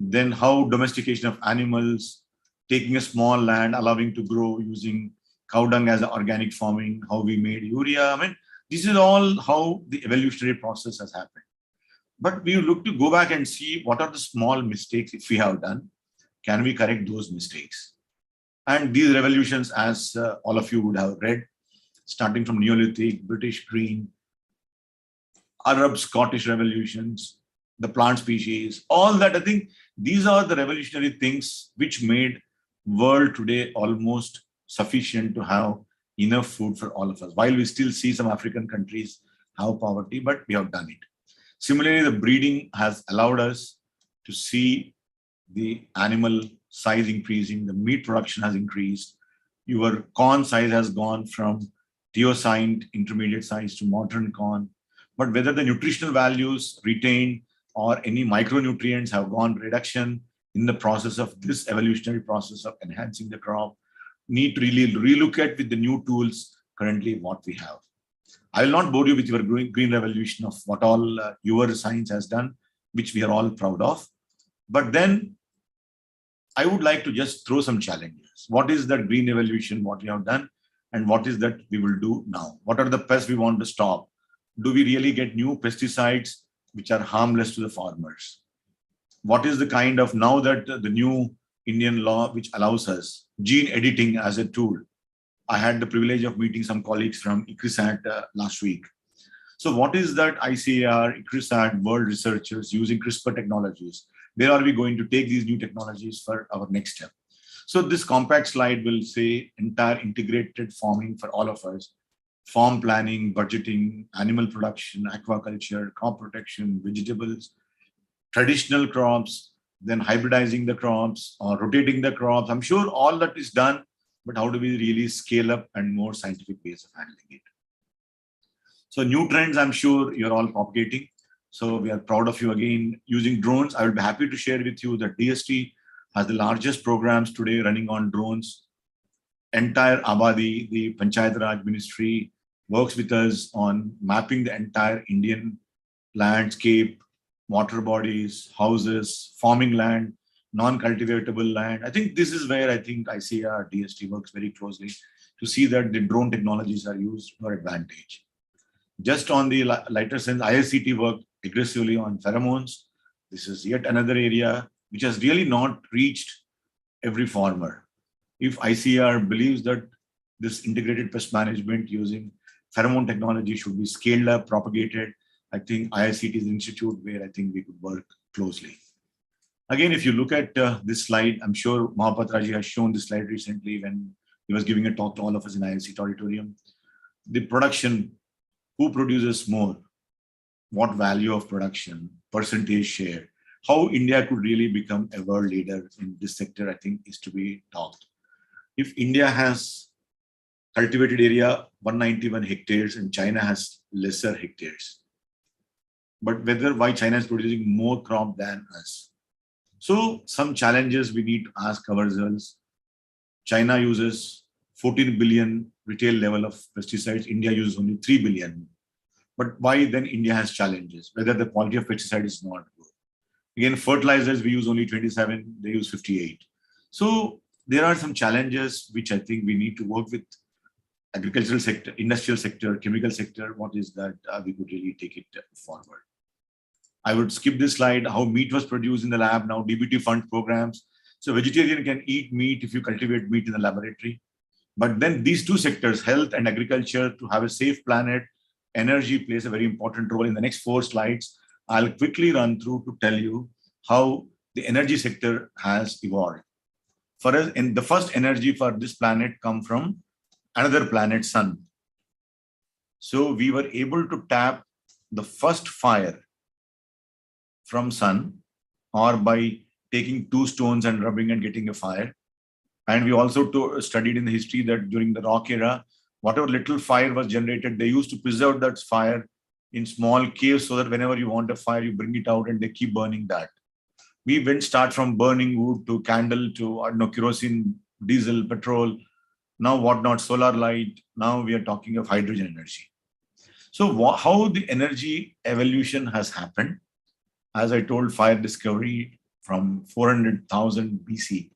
Then how domestication of animals, taking a small land, allowing to grow using cow dung as an organic farming, how we made urea. I mean, this is all how the evolutionary process has happened. But we look to go back and see what are the small mistakes if we have done. Can we correct those mistakes? And these revolutions, as all of you would have read, starting from Neolithic, British Green, Arab, Scottish revolutions, the plant species, all that, I think these are the revolutionary things which made world today almost sufficient to have enough food for all of us. While we still see some African countries have poverty, but we have done it. Similarly, the breeding has allowed us to see the animal size increasing, the meat production has increased. Your corn size has gone from Teosinte intermediate size to modern corn. But whether the nutritional values retained or any micronutrients have gone reduction in the process of this evolutionary process of enhancing the crop, need to really relook at with the new tools currently what we have. I will not bore you with your green revolution of what all your science has done, which we are all proud of. But then I would like to just throw some challenges. What is that green revolution, what we have done, and what is that we will do now? What are the pests we want to stop? Do we really get new pesticides which are harmless to the farmers? What is the kind of, now that the new Indian law which allows us gene editing as a tool? I had the privilege of meeting some colleagues from ICAR last week. So what is that ICAR, ICAR world researchers using CRISPR technologies? Where are we going to take these new technologies for our next step? So this compact slide will say entire integrated farming for all of us. Farm planning, budgeting, animal production, aquaculture, crop protection, vegetables, traditional crops, then hybridizing the crops or rotating the crops. I'm sure all that is done, but how do we really scale up and more scientific ways of handling it? So new trends, I'm sure you're all propagating. So we are proud of you again using drones. I will be happy to share with you that DST has the largest programs today running on drones. Entire Abadi, the Panchayat Raj Ministry, works with us on mapping the entire Indian landscape, water bodies, houses, farming land, non-cultivatable land. I think this is where I think ICAR DST works very closely to see that the drone technologies are used for advantage. Just on the lighter sense, IICT worked aggressively on pheromones. This is yet another area which has really not reached every farmer. If ICAR believes that this integrated pest management using pheromone technology should be scaled up, propagated, I think IICT is an institute where I think we could work closely. Again, if you look at this slide, I'm sure Mahapatraji has shown this slide recently when he was giving a talk to all of us in IICT auditorium. The production, who produces more, what value of production, percentage share, how India could really become a world leader in this sector, I think is to be talked. If India has cultivated area 191 hectares and China has lesser hectares, but why China is producing more crop than us. So some challenges we need to ask ourselves. China uses 14 billion retail level of pesticides. India uses only 3 billion. But why then India has challenges? Whether the quality of pesticide is not good. Again, fertilizers, we use only 27, they use 58. So there are some challenges which I think we need to work with agricultural sector, industrial sector, chemical sector. What is that we could really take it forward? I would skip this slide, how meat was produced in the lab, now DBT fund programs. So vegetarian can eat meat if you cultivate meat in the laboratory. But then these two sectors, health and agriculture, to have a safe planet, energy plays a very important role. In the next 4 slides, I'll quickly run through to tell you how the energy sector has evolved. For us, in the first energy for this planet come from another planet, sun. So we were able to tap the first fire from sun, or by taking 2 stones and rubbing and getting a fire. And we also studied in the history that during the rock era, whatever little fire was generated, they used to preserve that fire in small caves so that whenever you want a fire, you bring it out and they keep burning that. We went start from burning wood to candle to kerosene, diesel, petrol, now whatnot, solar light. Now we are talking of hydrogen energy. So how the energy evolution has happened? As I told, fire discovery from 400,000 BC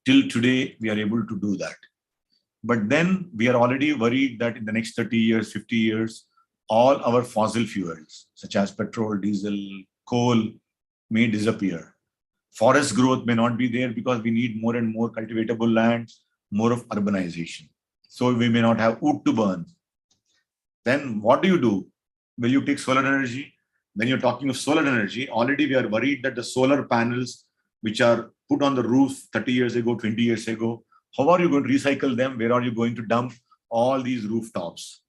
till today, we are able to do that. But then we are already worried that in the next 30 years, 50 years, all our fossil fuels, such as petrol, diesel, coal, may disappear. Forest growth may not be there because we need more and more cultivatable lands, more of urbanization. So we may not have wood to burn. Then what do? Will you take solar energy? When you're talking of solar energy, already we are worried that the solar panels which are put on the roof 30 years ago, 20 years ago, how are you going to recycle them? Where are you going to dump all these rooftops?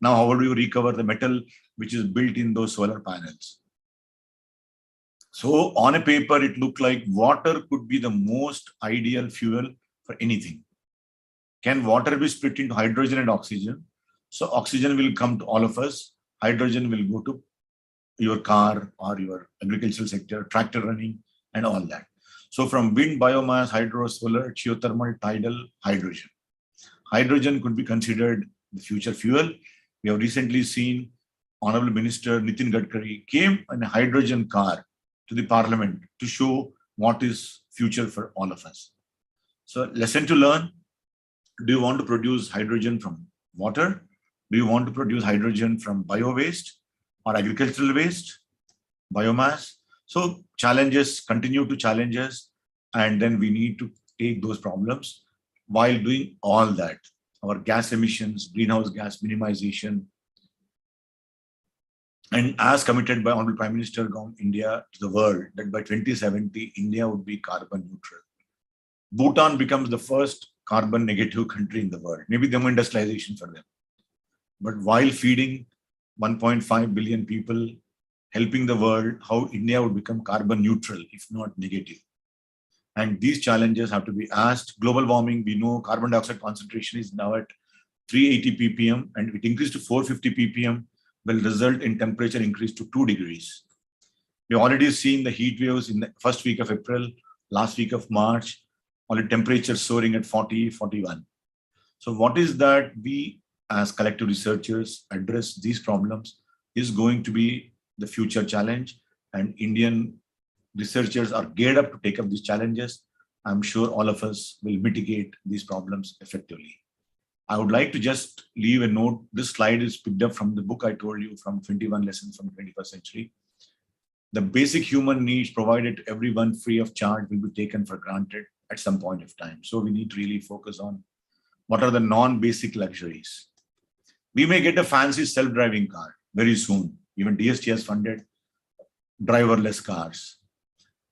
Now, how do you recover the metal which is built in those solar panels? So on a paper, it looked like water could be the most ideal fuel for anything. Can water be split into hydrogen and oxygen? So oxygen will come to all of us. Hydrogen will go to your car or your agricultural sector, tractor running and all that. So from wind, biomass, hydro, solar, geothermal, tidal, hydrogen. Hydrogen could be considered the future fuel. We have recently seen Honorable Minister Nitin Gadkari came in a hydrogen car to the parliament to show what is future for all of us. So lesson to learn, do you want to produce hydrogen from water? Do you want to produce hydrogen from bio-waste or agricultural waste, biomass? So challenges, continue to challenge us, and then we need to take those problems while doing all that. Our gas emissions, greenhouse gas minimization, and as committed by Honorable Prime Minister of India to the world, that by 2070, India would be carbon neutral. Bhutan becomes the first carbon negative country in the world, maybe the industrialization for them. But while feeding 1.5 billion people, helping the world, how India would become carbon neutral, if not negative. And these challenges have to be asked. Global warming, we know carbon dioxide concentration is now at 380 ppm, and if it increased to 450 ppm, will result in temperature increase to 2 degrees. We've already seen the heat waves in the first week of April, last week of March, already temperature soaring at 40, 41. So what is that we as collective researchers address these problems is going to be the future challenge, and Indian researchers are geared up to take up these challenges. I'm sure all of us will mitigate these problems effectively. I would like to just leave a note. This slide is picked up from the book I told you, from 21 Lessons from the 21st Century. The basic human needs provided to everyone free of charge will be taken for granted at some point of time. So we need to really focus on what are the non-basic luxuries. We may get a fancy self-driving car, very soon. Even DST has funded driverless cars,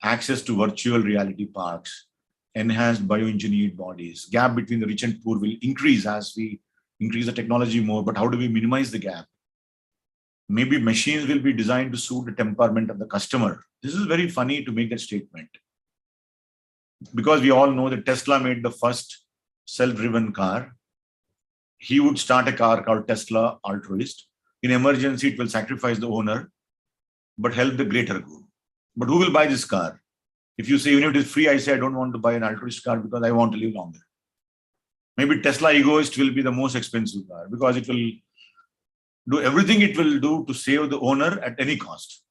access to virtual reality parks, enhanced bioengineered bodies. Gap between the rich and poor will increase as we increase the technology more, but how do we minimize the gap? Maybe machines will be designed to suit the temperament of the customer. This is very funny to make that statement, because we all know that Tesla made the first self-driven car. He would start a car called Tesla Altruist. In emergency, it will sacrifice the owner, but help the greater good. But who will buy this car? If you say, even if it is free, I say, I don't want to buy an altruist car because I want to live longer. Maybe Tesla Egoist will be the most expensive car because it will do everything it will do to save the owner at any cost.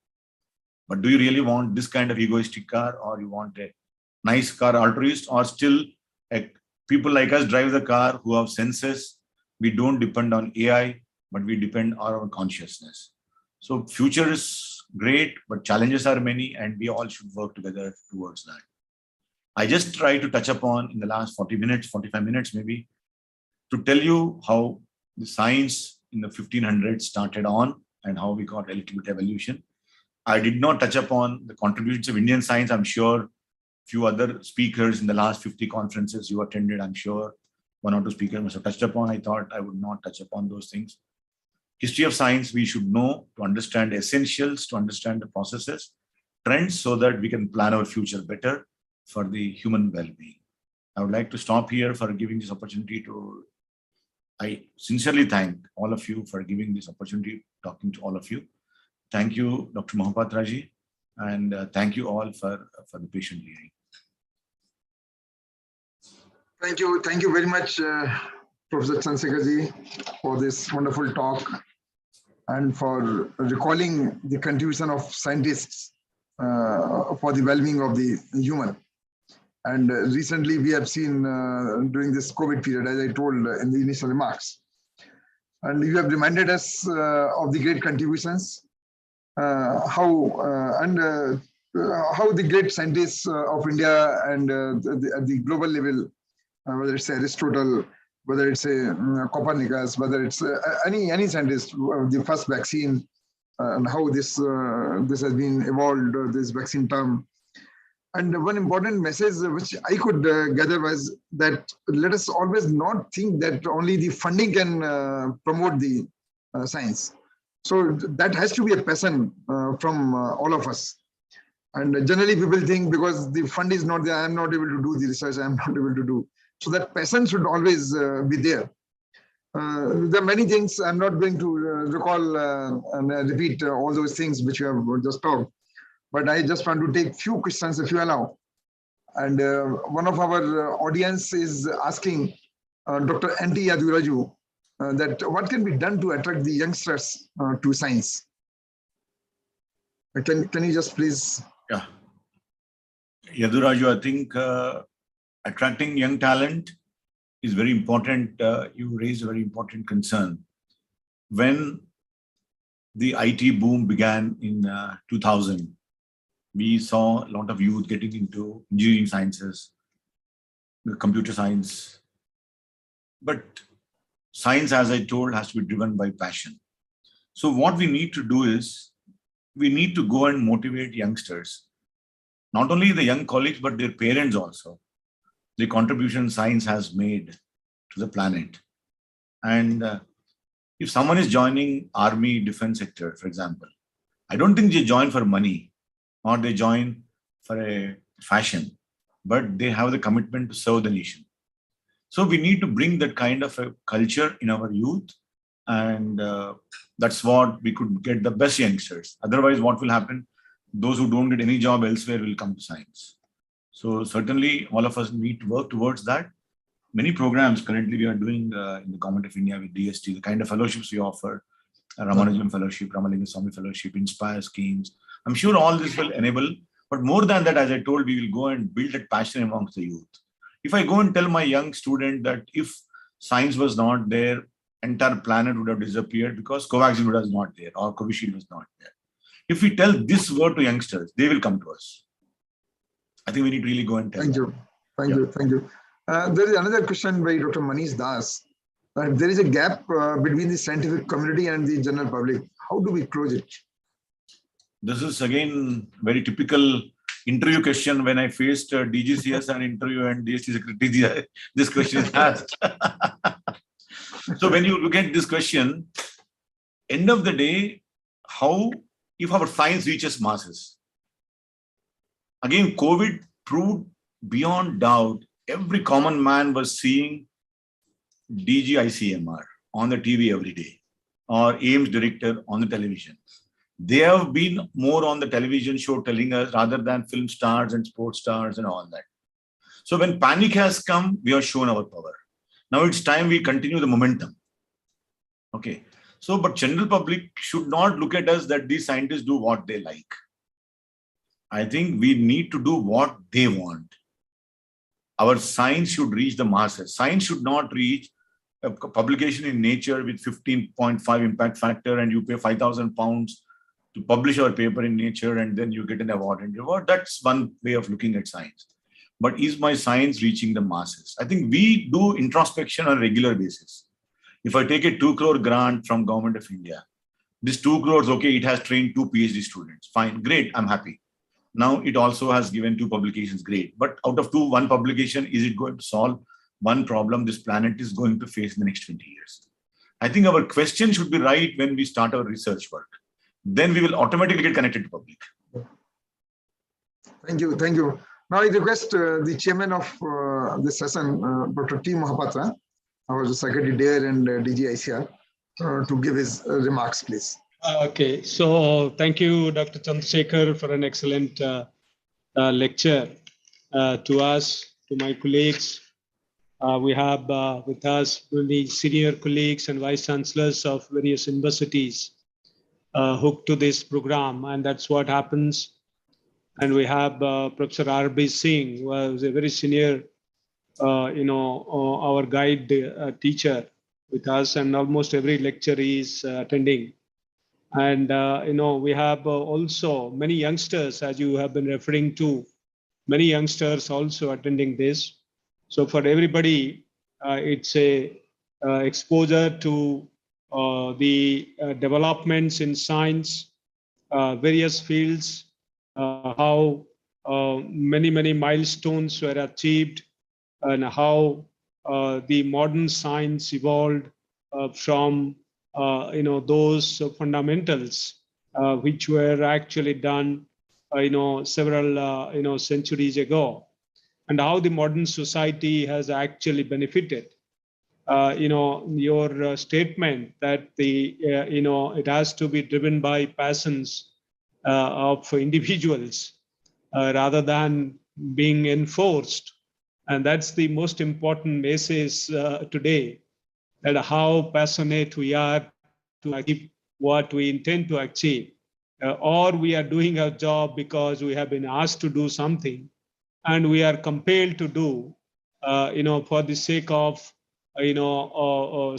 But do you really want this kind of egoistic car, or you want a nice car altruist, or still people like us drive the car who have senses? We don't depend on AI, but we depend on our consciousness. So future is great, but challenges are many, and we all should work together towards that. I just try to touch upon in the last 40 minutes, 45 minutes maybe, to tell you how the science in the 1500s started on and how we got a little bit evolution. I did not touch upon the contributions of Indian science. I'm sure few other speakers in the last 50 conferences you attended, I'm sure one or two speakers must have touched upon. I thought I would not touch upon those things. History of science, we should know to understand essentials, to understand the processes, trends, so that we can plan our future better for the human well-being. I would like to stop here for giving this opportunity to, I sincerely thank all of you for giving this opportunity, talking to all of you. Thank you, Dr. Mohapatraji, and thank you all for the patient hearing. Thank you very much, Professor Chandrasekharji, for this wonderful talk and for recalling the contribution of scientists for the well-being of the human. And recently we have seen during this COVID period, as I told in the initial remarks, and you have reminded us of the great contributions, how the great scientists of India and at the global level, whether it's Aristotle, whether it's Copernicus, whether it's any scientist, the first vaccine, and how this has been evolved, this vaccine term. And one important message which I could gather was that let us always not think that only the funding can promote the science. So that has to be a passion from all of us. And generally people think because the fund is not there, I am not able to do the research, I am not able to do. So that passion should always be there. There are many things, I'm not going to recall and repeat all those things which you have just talked. But I just want to take few questions if you allow. And one of our audience is asking Dr. N.T. Yaduraju that what can be done to attract the youngsters to science? Can you just please? Yeah. Yaduraju, I think attracting young talent is very important. You raised a very important concern. When the IT boom began in 2000, we saw a lot of youth getting into engineering sciences, computer science. But science, as I told, has to be driven by passion. So what we need to do is, we need to go and motivate youngsters, not only the young colleagues, but their parents also, the contribution science has made to the planet. And if someone is joining army defense sector, for example, I don't think they join for money, or they join for a fashion, but they have the commitment to serve the nation. So we need to bring that kind of a culture in our youth, and that's what we could get the best youngsters. Otherwise, what will happen? Those who don't get any job elsewhere will come to science. So certainly all of us need to work towards that. Many programs currently we are doing in the Government of India with DST, the kind of fellowships we offer, Ramanujam Fellowship, Ramalinga Swami Fellowship, Inspire schemes. I'm sure all this will enable, but more than that, as I told, we will go and build that passion amongst the youth. If I go and tell my young student that if science was not there, entire planet would have disappeared because Covaxin was not there or Covishield was not there. If we tell this word to youngsters, they will come to us. I think we need to really go and tell them. Thank you. There is another question by Dr. Manish Das. There is a gap between the scientific community and the general public. how do we close it? This is again very typical interview question. When I faced DGCS and interview and DST secretary, this question is asked. So when you look at this question, end of the day, how if our science reaches masses? Again, COVID proved beyond doubt, every common man was seeing DG ICMR on the TV every day, or AIMS director on the television. They have been more on the television show telling us rather than film stars and sports stars and all that. So when panic has come, we have shown our power. Now it's time we continue the momentum. Okay. So, but general public should not look at us that these scientists do what they like. I think we need to do what they want. Our science should reach the masses. Science should not reach a publication in Nature with 15.5 impact factor and you pay 5,000 pounds to publish our paper in Nature and then you get an award and reward. That's one way of looking at science. But is my science reaching the masses? I think we do introspection on a regular basis. If I take a 2 crore grant from Government of India, this 2 crores, okay, it has trained 2 PhD students. Fine, great, I'm happy. Now it also has given 2 publications, great. But out of 2, 1 publication, is it going to solve one problem this planet is going to face in the next 20 years? I think our question should be right when we start our research work. Then we will automatically get connected to public. Thank you. Thank you. Now I request the chairman of this session, Dr. T. Mohapatra, our secretary there and DG ICAR, to give his remarks, please. Okay, so thank you, Dr. Chandrasekhar, for an excellent lecture to us, to my colleagues. We have with us many senior colleagues and vice chancellors of various universities hooked to this program, and that's what happens. And we have Professor R.B. Singh, who was a very senior, our guide teacher with us, and almost every lecture is attending. And, we have also many youngsters, as you have been referring to, many youngsters also attending this. So for everybody, it's a exposure to the developments in science, various fields, how many milestones were achieved, and how the modern science evolved from those fundamentals which were actually done several centuries ago, and how the modern society has actually benefited. Your statement that it has to be driven by passions of individuals rather than being enforced, and that's the most important message today. And how passionate we are to achieve what we intend to achieve, or we are doing our job because we have been asked to do something, and we are compelled to do, for the sake of,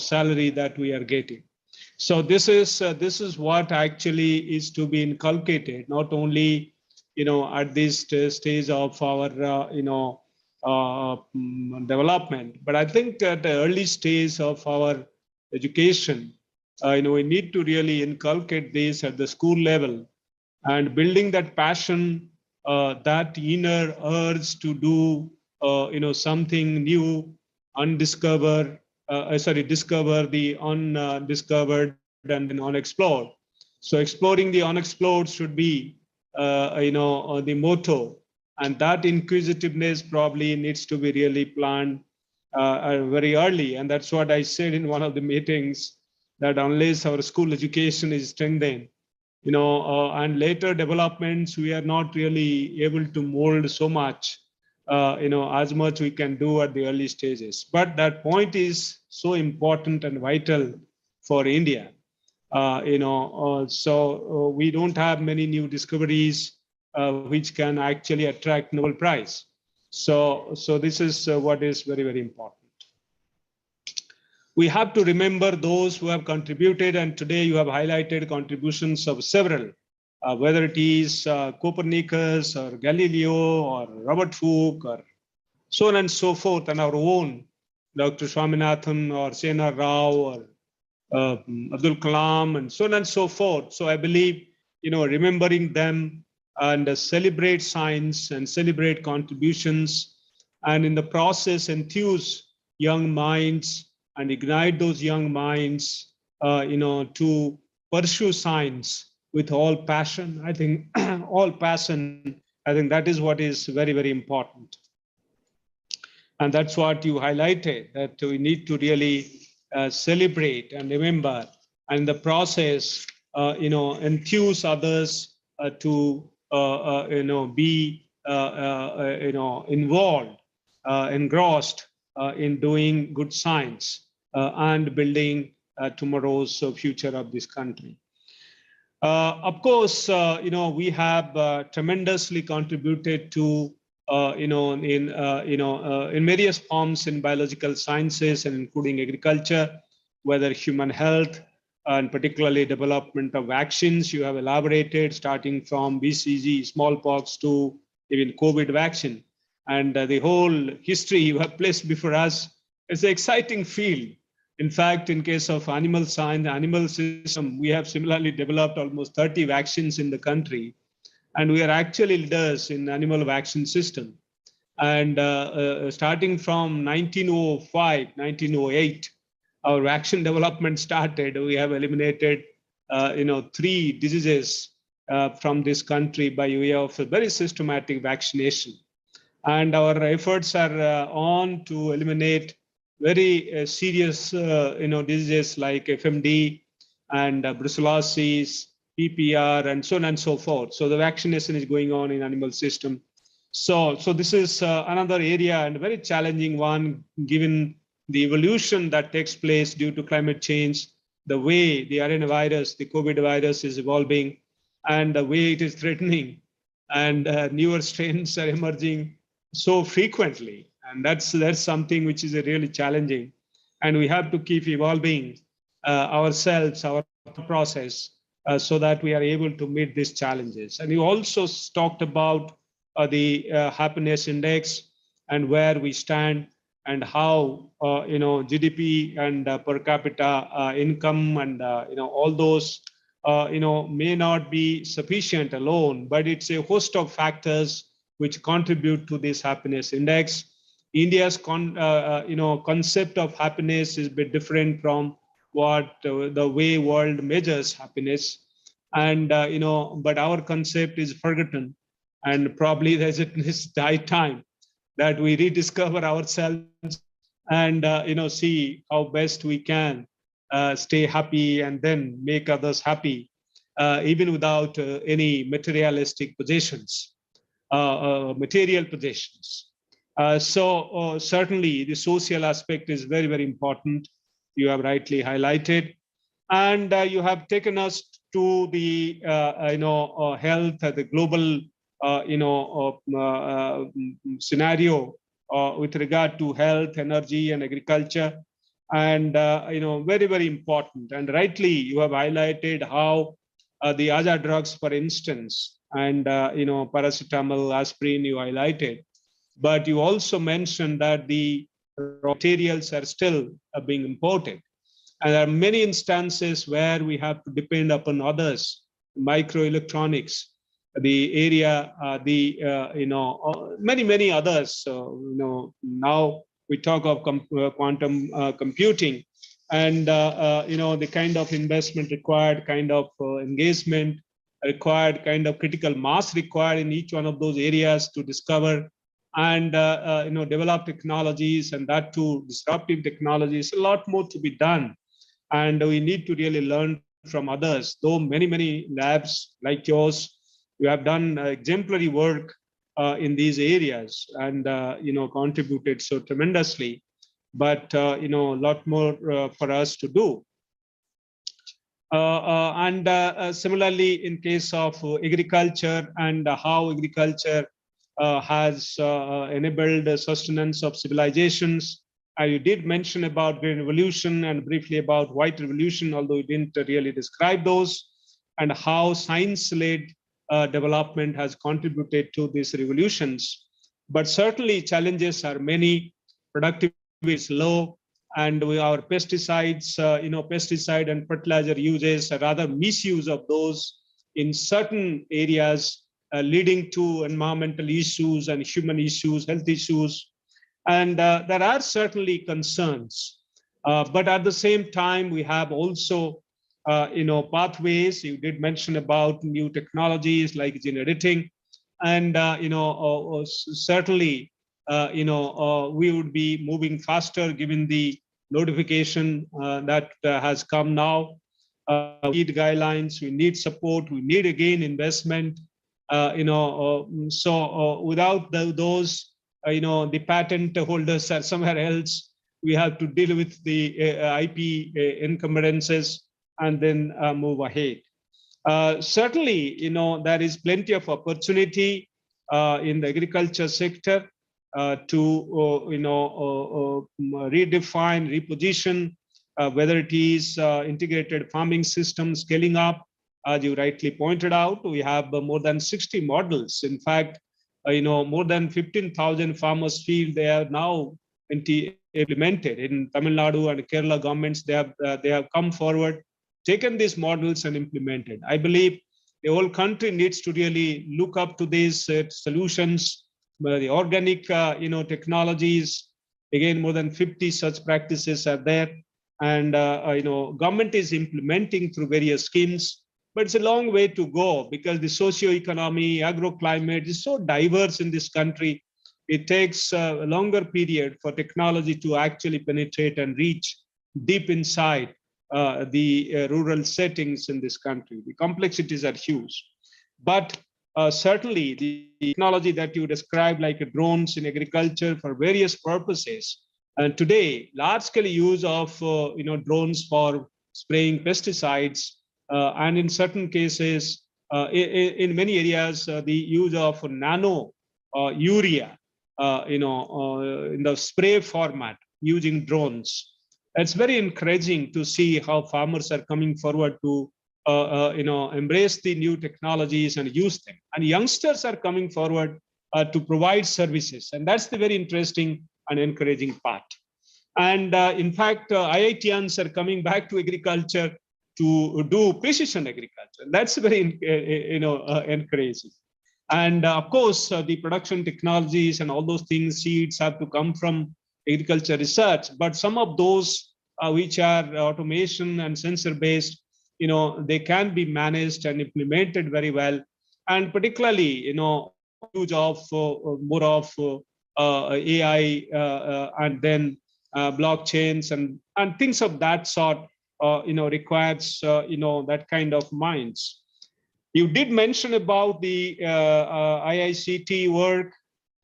salary that we are getting. So this is what actually is to be inculcated, not only, at this stage of our, development, but I think at the early stage of our education, we need to really inculcate this at the school level, and building that passion, that inner urge to do, something new, discover the undiscovered and unexplored. So exploring the unexplored should be, the motto. And that inquisitiveness probably needs to be really planned very early. And that's what I said in one of the meetings, that unless our school education is strengthened, and later developments, we are not really able to mold so much, as much we can do at the early stages. But that point is so important and vital for India. So we don't have many new discoveries which can actually attract Nobel Prize. So this is what is very, very important. We have to remember those who have contributed, and today you have highlighted contributions of several, whether it is Copernicus or Galileo or Robert Hooke or so on and so forth, and our own Dr. Swaminathan or Sena Rao or Abdul Kalam, and so on and so forth. So I believe, remembering them and celebrate science and celebrate contributions, and in the process enthuse young minds and ignite those young minds, to pursue science with all passion. I think all passion, I think that is what is very, very important. And that's what you highlighted, that we need to really celebrate and remember, and in the process, enthuse others to, be, involved, engrossed in doing good science and building tomorrow's future of this country. Of course, we have tremendously contributed to, in various forms in biological sciences and including agriculture, whether human health and particularly development of vaccines. You have elaborated starting from BCG, smallpox to even COVID vaccine. And the whole history you have placed before us is an exciting field. In fact, in case of animal science, animal system, we have similarly developed almost 30 vaccines in the country. And we are actually leaders in animal vaccine system. And starting from 1905, 1908, our vaccine development started. We have eliminated, 3 diseases from this country by way of a very systematic vaccination. And our efforts are on to eliminate very serious, diseases like FMD and brucellosis, PPR, and so on and so forth. So the vaccination is going on in animal system. So this is another area and a very challenging one, given the evolution that takes place due to climate change, the way the RNA virus, the COVID virus is evolving, and the way it is threatening, and newer strains are emerging so frequently. And that's something which is really challenging. And we have to keep evolving ourselves, our process, so that we are able to meet these challenges. And you also talked about the happiness index and where we stand and how, GDP and per capita income and, all those, may not be sufficient alone, but it's a host of factors which contribute to this happiness index. India's concept of happiness is a bit different from what the way world measures happiness, and but our concept is forgotten, and probably there's this high time that we rediscover ourselves and see how best we can stay happy and then make others happy, even without any materialistic possessions, material possessions. So certainly the social aspect is very, very important. You have rightly highlighted, and you have taken us to the health, the global scenario with regard to health, energy, and agriculture, and very, very important. And rightly you have highlighted how the other drugs, for instance, and paracetamol, aspirin, you highlighted. But you also mentioned that the raw materials are still being imported. And there are many instances where we have to depend upon others, microelectronics, the area, many others. Now we talk of quantum computing, and the kind of investment required, kind of engagement required, kind of critical mass required in each one of those areas to discover and develop technologies, and that too disruptive technologies. A lot more to be done, and we need to really learn from others. Though many labs like yours, you have done exemplary work in these areas and contributed so tremendously. But a lot more for us to do. And similarly, in case of agriculture and how agriculture has enabled sustenance of civilizations. You did mention about Green Revolution and briefly about White Revolution, although you didn't really describe those, and how science-led development has contributed to these revolutions. But certainly challenges are many, productivity is low, and our pesticides, pesticide and fertilizer uses, or rather misuse of those in certain areas, leading to environmental issues and human issues, health issues. And there are certainly concerns. But at the same time, we have also, pathways. You did mention about new technologies like gene editing. And, certainly, we would be moving faster given the notification that has come now. We need guidelines, we need support, we need again investment. Without those, the patent holders are somewhere else. We have to deal with the IP encumbrances and then move ahead. Certainly, there is plenty of opportunity in the agriculture sector to, redefine, reposition, whether it is integrated farming systems scaling up. As you rightly pointed out, we have more than 60 models. In fact, more than 15,000 farmers feel they are now implemented in Tamil Nadu and Kerala governments. They have come forward, taken these models and implemented. I believe the whole country needs to really look up to these solutions. The organic, technologies, again, more than 50 such practices are there. And, government is implementing through various schemes. But it's a long way to go because the socio-economy, agroclimate is so diverse in this country. It takes a longer period for technology to actually penetrate and reach deep inside the rural settings in this country. The complexities are huge. But certainly the technology that you described, like drones in agriculture for various purposes, and today large-scale use of drones for spraying pesticides, and in certain cases, in many areas, the use of nano urea, in the spray format using drones. It's very encouraging to see how farmers are coming forward to, embrace the new technologies and use them. And youngsters are coming forward to provide services. And that's the very interesting and encouraging part. And in fact, IITians are coming back to agriculture to do precision agriculture. That's very, encouraging. And of course, the production technologies and all those things, seeds have to come from agriculture research. But some of those which are automation and sensor based, they can be managed and implemented very well. And particularly, use of more of AI and then blockchains and things of that sort. Requires, that kind of minds. You did mention about the IICT work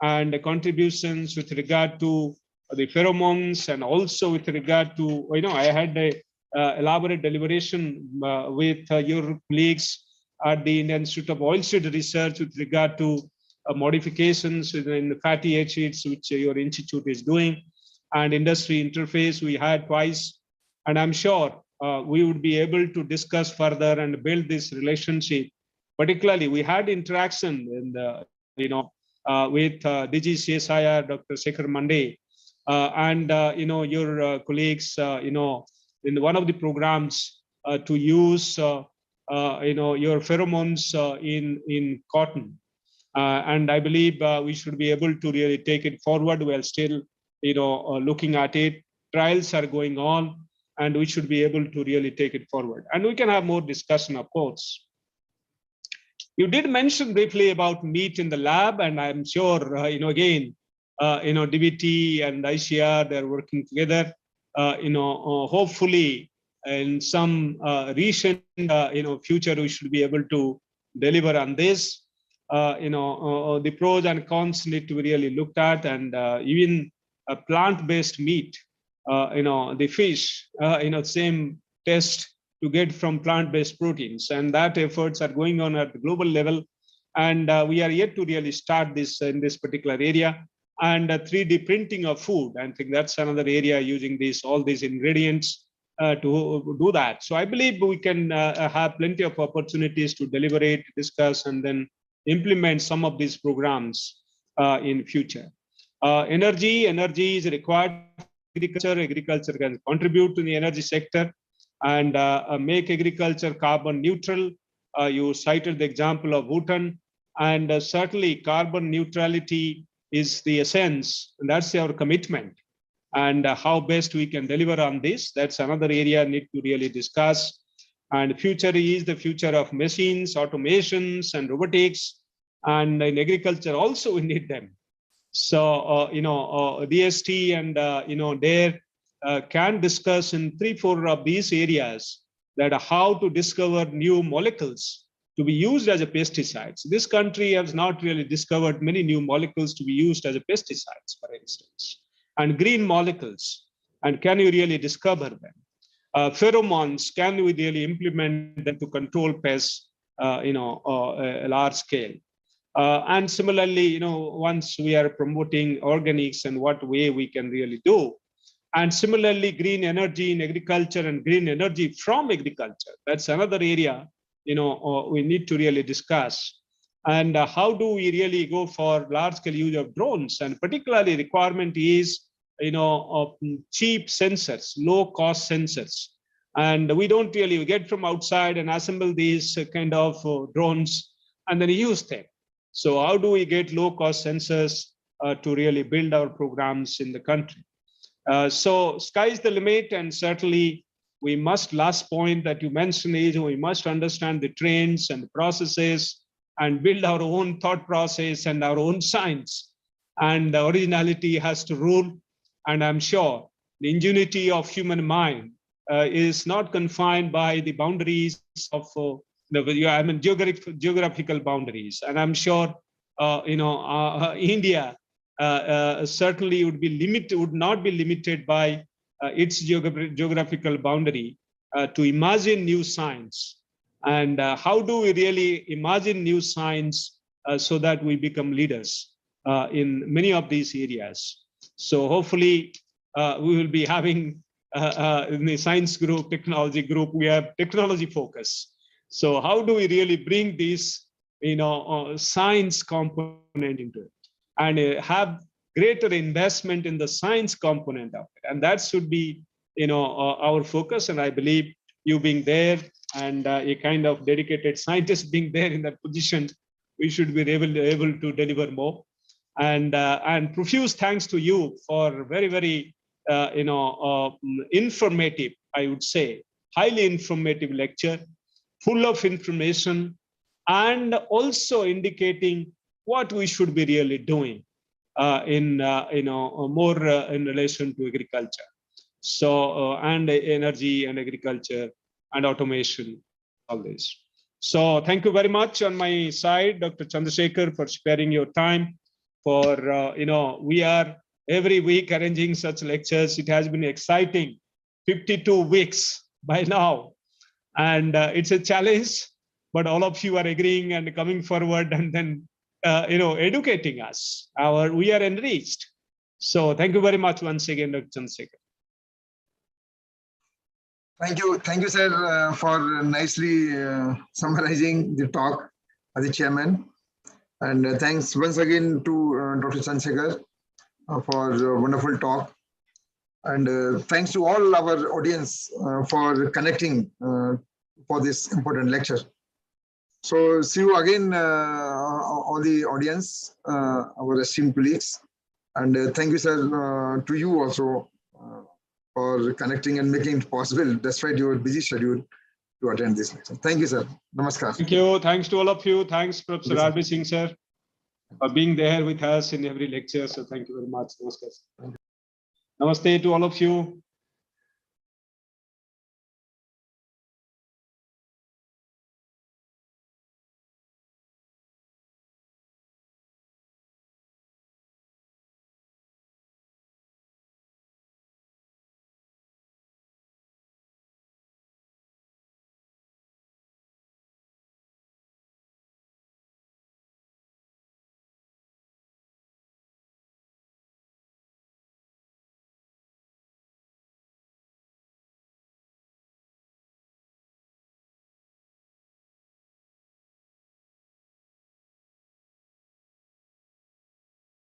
and the contributions with regard to the pheromones, and also with regard to, I had a elaborate deliberation with your colleagues at the Indian Institute of Oilseed Research with regard to modifications in the fatty acids, which your institute is doing, and industry interface we had twice. And I'm sure we would be able to discuss further and build this relationship. Particularly, we had interaction in the, with DG CSIR, Dr. Shekhar Mande, and your colleagues, in one of the programs to use, your pheromones in cotton. And I believe we should be able to really take it forward. We are still, looking at it. Trials are going on, and we should be able to really take it forward. And we can have more discussion, of course. You did mention briefly about meat in the lab, and I'm sure, again, DBT and ICAR, they're working together. Hopefully, in some recent, future, we should be able to deliver on this. The pros and cons need to be really looked at, and even plant-based meat. The fish, same test to get from plant-based proteins, and that efforts are going on at the global level. And we are yet to really start this in this particular area. And 3D printing of food, I think that's another area using all these ingredients to do that. So I believe we can have plenty of opportunities to deliberate, discuss, and then implement some of these programs in future. Energy is required agriculture. Agriculture can contribute to the energy sector and make agriculture carbon neutral. You cited the example of Bhutan, and certainly carbon neutrality is the essence, and that's our commitment. And how best we can deliver on this, that's another area I need to really discuss. And future is the future of machines, automations, and robotics. And in agriculture also we need them. So, DST and, DARE can discuss in 3-4 of these areas that how to discover new molecules to be used as a pesticides. This country has not really discovered many new molecules to be used as a pesticides, for instance, and green molecules. And can you really discover them? Pheromones, can we really implement them to control pests, a large scale? And similarly, once we are promoting organics and what way we can really do. And similarly, green energy in agriculture and green energy from agriculture. That's another area, we need to really discuss. And how do we really go for large scale use of drones? And particularly requirement is, cheap sensors, low cost sensors. And we don't really get from outside and assemble these kind of drones and then use them. So how do we get low cost sensors to really build our programs in the country? So sky's the limit, and certainly we must, last point that you mentioned is we must understand the trends and the processes and build our own thought process and our own science. And the originality has to rule. And I'm sure the ingenuity of human mind is not confined by the boundaries of geographical boundaries. And I'm sure India certainly would not be limited by its geographical boundary to imagine new science. And how do we really imagine new science so that we become leaders in many of these areas? So hopefully we will be having in the science group, technology group, we have technology focus. So how do we really bring this, science component into it and have greater investment in the science component of it? And that should be, our focus. And I believe you being there and a kind of dedicated scientist being there in that position, we should be able to deliver more. And profuse thanks to you for very, very, informative, I would say, highly informative lecture, full of information, and also indicating what we should be really doing more in relation to agriculture. So, and energy and agriculture and automation, all this. So thank you very much on my side, Dr. Chandrasekhar, for sparing your time. For, we are every week arranging such lectures. It has been exciting, 52 weeks by now. And it's a challenge, but all of you are agreeing and coming forward and then, educating us. We are enriched. So thank you very much once again, Dr. Chandrasekhar. Thank you, sir, for nicely summarizing the talk as the chairman. And thanks once again to Dr. Chandrasekhar for a wonderful talk. And thanks to all our audience for connecting for this important lecture. So see you again, all the audience, our esteemed colleagues. And thank you, sir, to you also for connecting and making it possible, despite your busy schedule, to attend this lecture. Thank you, sir. Namaskar. Thank you. Thanks to all of you. Thanks, Professor R.B. Singh, sir, for being there with us in every lecture. So thank you very much. Namaskar. Namaste to all of you.